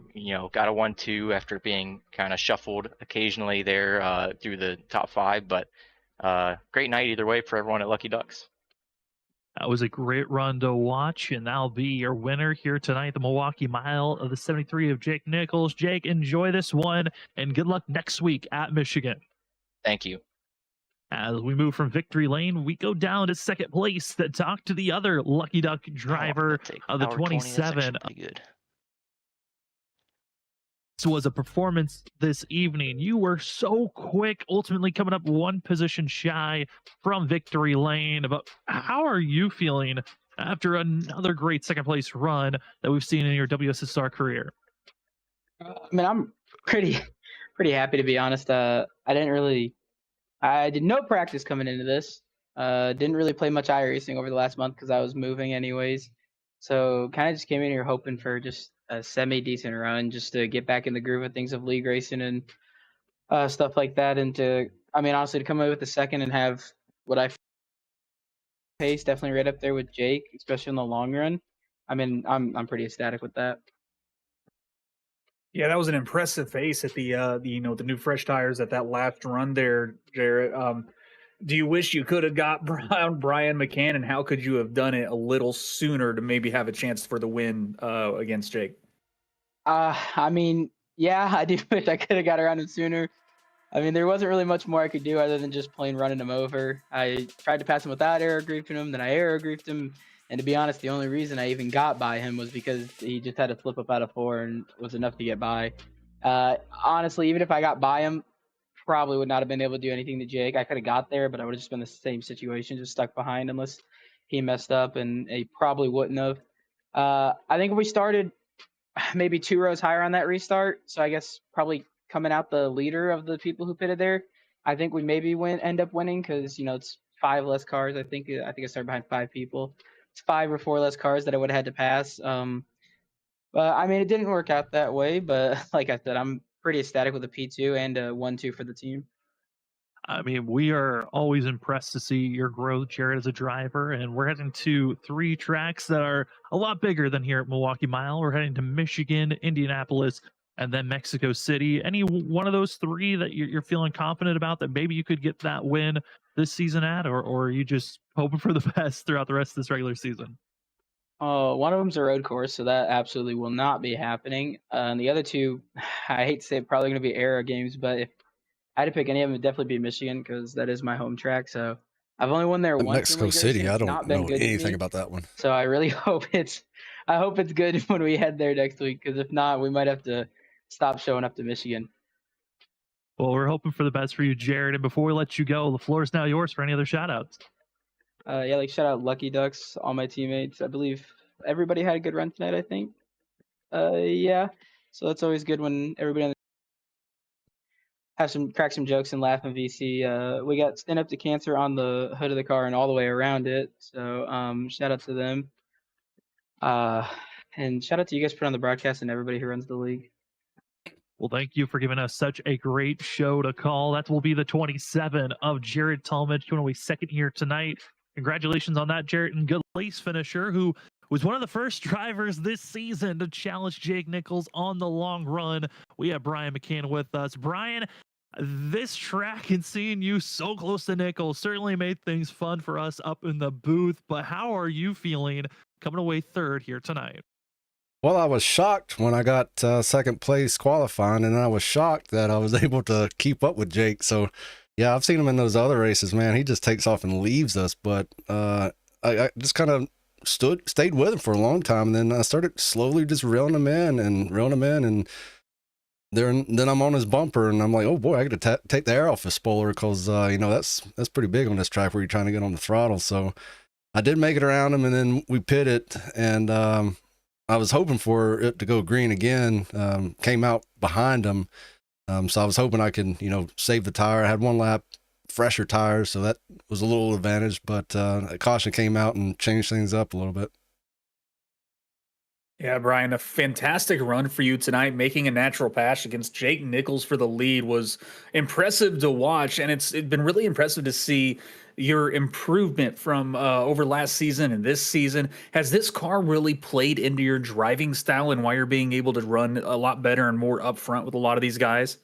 got a 1-2 after being kind of shuffled occasionally there through the top 5. But great night either way for everyone at Lucky Ducks. That was a great run to watch, and that'll be your winner here tonight, the Milwaukee Mile of the 73 of Jake Nichols. Jake, enjoy this one, and good luck next week at Michigan. Thank you. As we move from victory lane, we go down to second place to talk to the other Lucky Duck driver of the 27. This was a performance this evening. You were so quick, ultimately coming up 1 position shy from victory lane. But how are you feeling after another great second place run that we've seen in your WSSR career? I'm pretty happy, to be honest. I did no practice coming into this. Didn't really play much iRacing over the last month because I was moving anyways. So kind of just came in here hoping for just a semi-decent run just to get back in the groove of things of league racing and stuff like that. And honestly, to come away with the second and have what I pace definitely right up there with Jake, especially in the long run. I'm pretty ecstatic with that. Yeah, that was an impressive pace at the new fresh tires at that last run there, Jarrett. Do you wish you could have got Brian McCann, and how could you have done it a little sooner to maybe have a chance for the win against Jake? Yeah, I do wish I could have got around him sooner. There wasn't really much more I could do other than just plain running him over. I tried to pass him without aero griefing him, then I aero griefed him. And to be honest, the only reason I even got by him was because he just had to flip up out of 4 and was enough to get by. Honestly, even if I got by him, probably would not have been able to do anything to Jake. I could have got there, but I would have just been in the same situation, just stuck behind unless he messed up, and he probably wouldn't have. I think if we started maybe 2 rows higher on that restart, so I guess probably coming out the leader of the people who pitted there, I think we maybe end up winning because, it's 5 less cars. I think I started behind 5 people. It's 5 or 4 less cars that I would have had to pass. But it didn't work out that way. But like I said, I'm pretty ecstatic with a P2 and a 1-2 for the team. We are always impressed to see your growth, Jared, as a driver. And we're heading to 3 tracks that are a lot bigger than here at Milwaukee Mile. We're heading to Michigan, Indianapolis, and then Mexico City. Any one of those 3 that you're feeling confident about that maybe you could get that win this season at, or are you just hoping for the best throughout the rest of this regular season? One of them's a road course, so that absolutely will not be happening. And the other 2, I hate to say, probably going to be era games, but I had to pick any of them, it'd definitely be Michigan because that is my home track. So I've only won there once. Mexico in City, I It's don't not been know good to anything me. about that one. So I really hope it's good when we head there next week. Because if not, we might have to stop showing up to Michigan. Well, we're hoping for the best for you, Jared. And before we let you go, the floor is now yours for any other shout outs. Yeah, like shout out Lucky Ducks, all my teammates. I believe everybody had a good run tonight, I think. Yeah. So that's always good when everybody on the crack some jokes and laugh in VC. We got Stand Up to Cancer on the hood of the car and all the way around it. So shout out to them. And shout out to you guys for putting on the broadcast and everybody who runs the league. Well, thank you for giving us such a great show to call. That will be the 27 of Jared Talmadge, going away second here tonight. Congratulations on that, Jared, and good race finisher who was one of the first drivers this season to challenge Jake Nichols on the long run. We have Brian McCann with us. Brian, this track and seeing you so close to Nichols certainly made things fun for us up in the booth, but how are you feeling coming away third here tonight? Well, I was shocked when I got second place qualifying, and I was shocked that I was able to keep up with Jake. So, yeah, I've seen him in those other races, man. He just takes off and leaves us, but I just kind of stayed with him for a long time, and then I started slowly just reeling him in, and then I'm on his bumper, and I'm like, oh boy, I got to take the air off his spoiler because you know that's pretty big on this track where you're trying to get on the throttle. So I did make it around him, and then we pitted, and I was hoping for it to go green again. Came out behind him, so I was hoping I could, save the tire. I had one lap fresher tires, so that was a little advantage. But caution came out and changed things up a little bit. Yeah, Brian, a fantastic run for you tonight. Making a natural pass against Jake Nichols for the lead was impressive to watch, and it's been really impressive to see your improvement from over last season and this season. Has this car really played into your driving style and why you're being able to run a lot better and more upfront with a lot of these guys?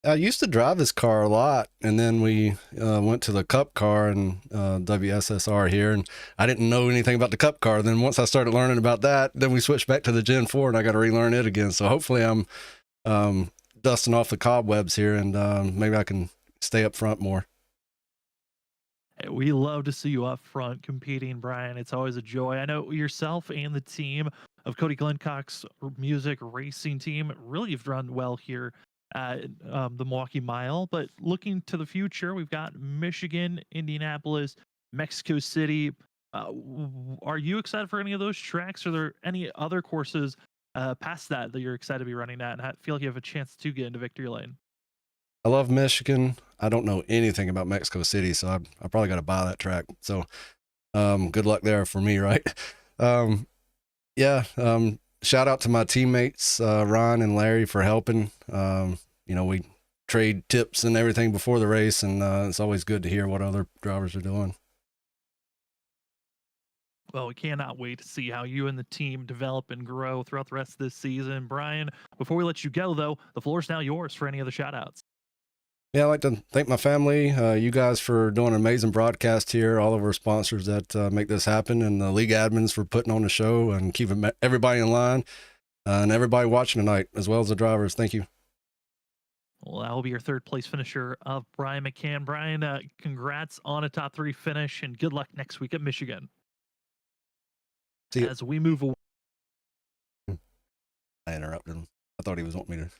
I used to drive this car a lot, and then we went to the Cup car and WSSR here, and I didn't know anything about the Cup car. Then once I started learning about that, then we switched back to the Gen 4, and I got to relearn it again. So hopefully I'm dusting off the cobwebs here, and maybe I can stay up front more. We love to see you up front competing, Brian. It's always a joy. I know yourself and the team of Cody Glencock's music racing team really have done well here at the Milwaukee Mile. But looking to the future, we've got Michigan, Indianapolis, Mexico City. Are you excited for any of those tracks? Are there any other courses past that you're excited to be running at and feel like you have a chance to get into victory lane? I love Michigan. I don't know anything about Mexico City, so I probably got to buy that track. So good luck there for me, right? Shout out to my teammates, Ron and Larry, for helping. We trade tips and everything before the race, and it's always good to hear what other drivers are doing. Well, we cannot wait to see how you and the team develop and grow throughout the rest of this season. Brian, before we let you go, though, the floor is now yours for any other shout-outs. Yeah, I'd like to thank my family, you guys for doing an amazing broadcast here, all of our sponsors that make this happen, and the league admins for putting on the show and keeping everybody in line, and everybody watching tonight, as well as the drivers. Thank you. Well, that will be your third place finisher of Brian McCann. Brian, congrats on a top 3 finish, and good luck next week at Michigan. See you. As we move away. I interrupted him. I thought he was wanting me to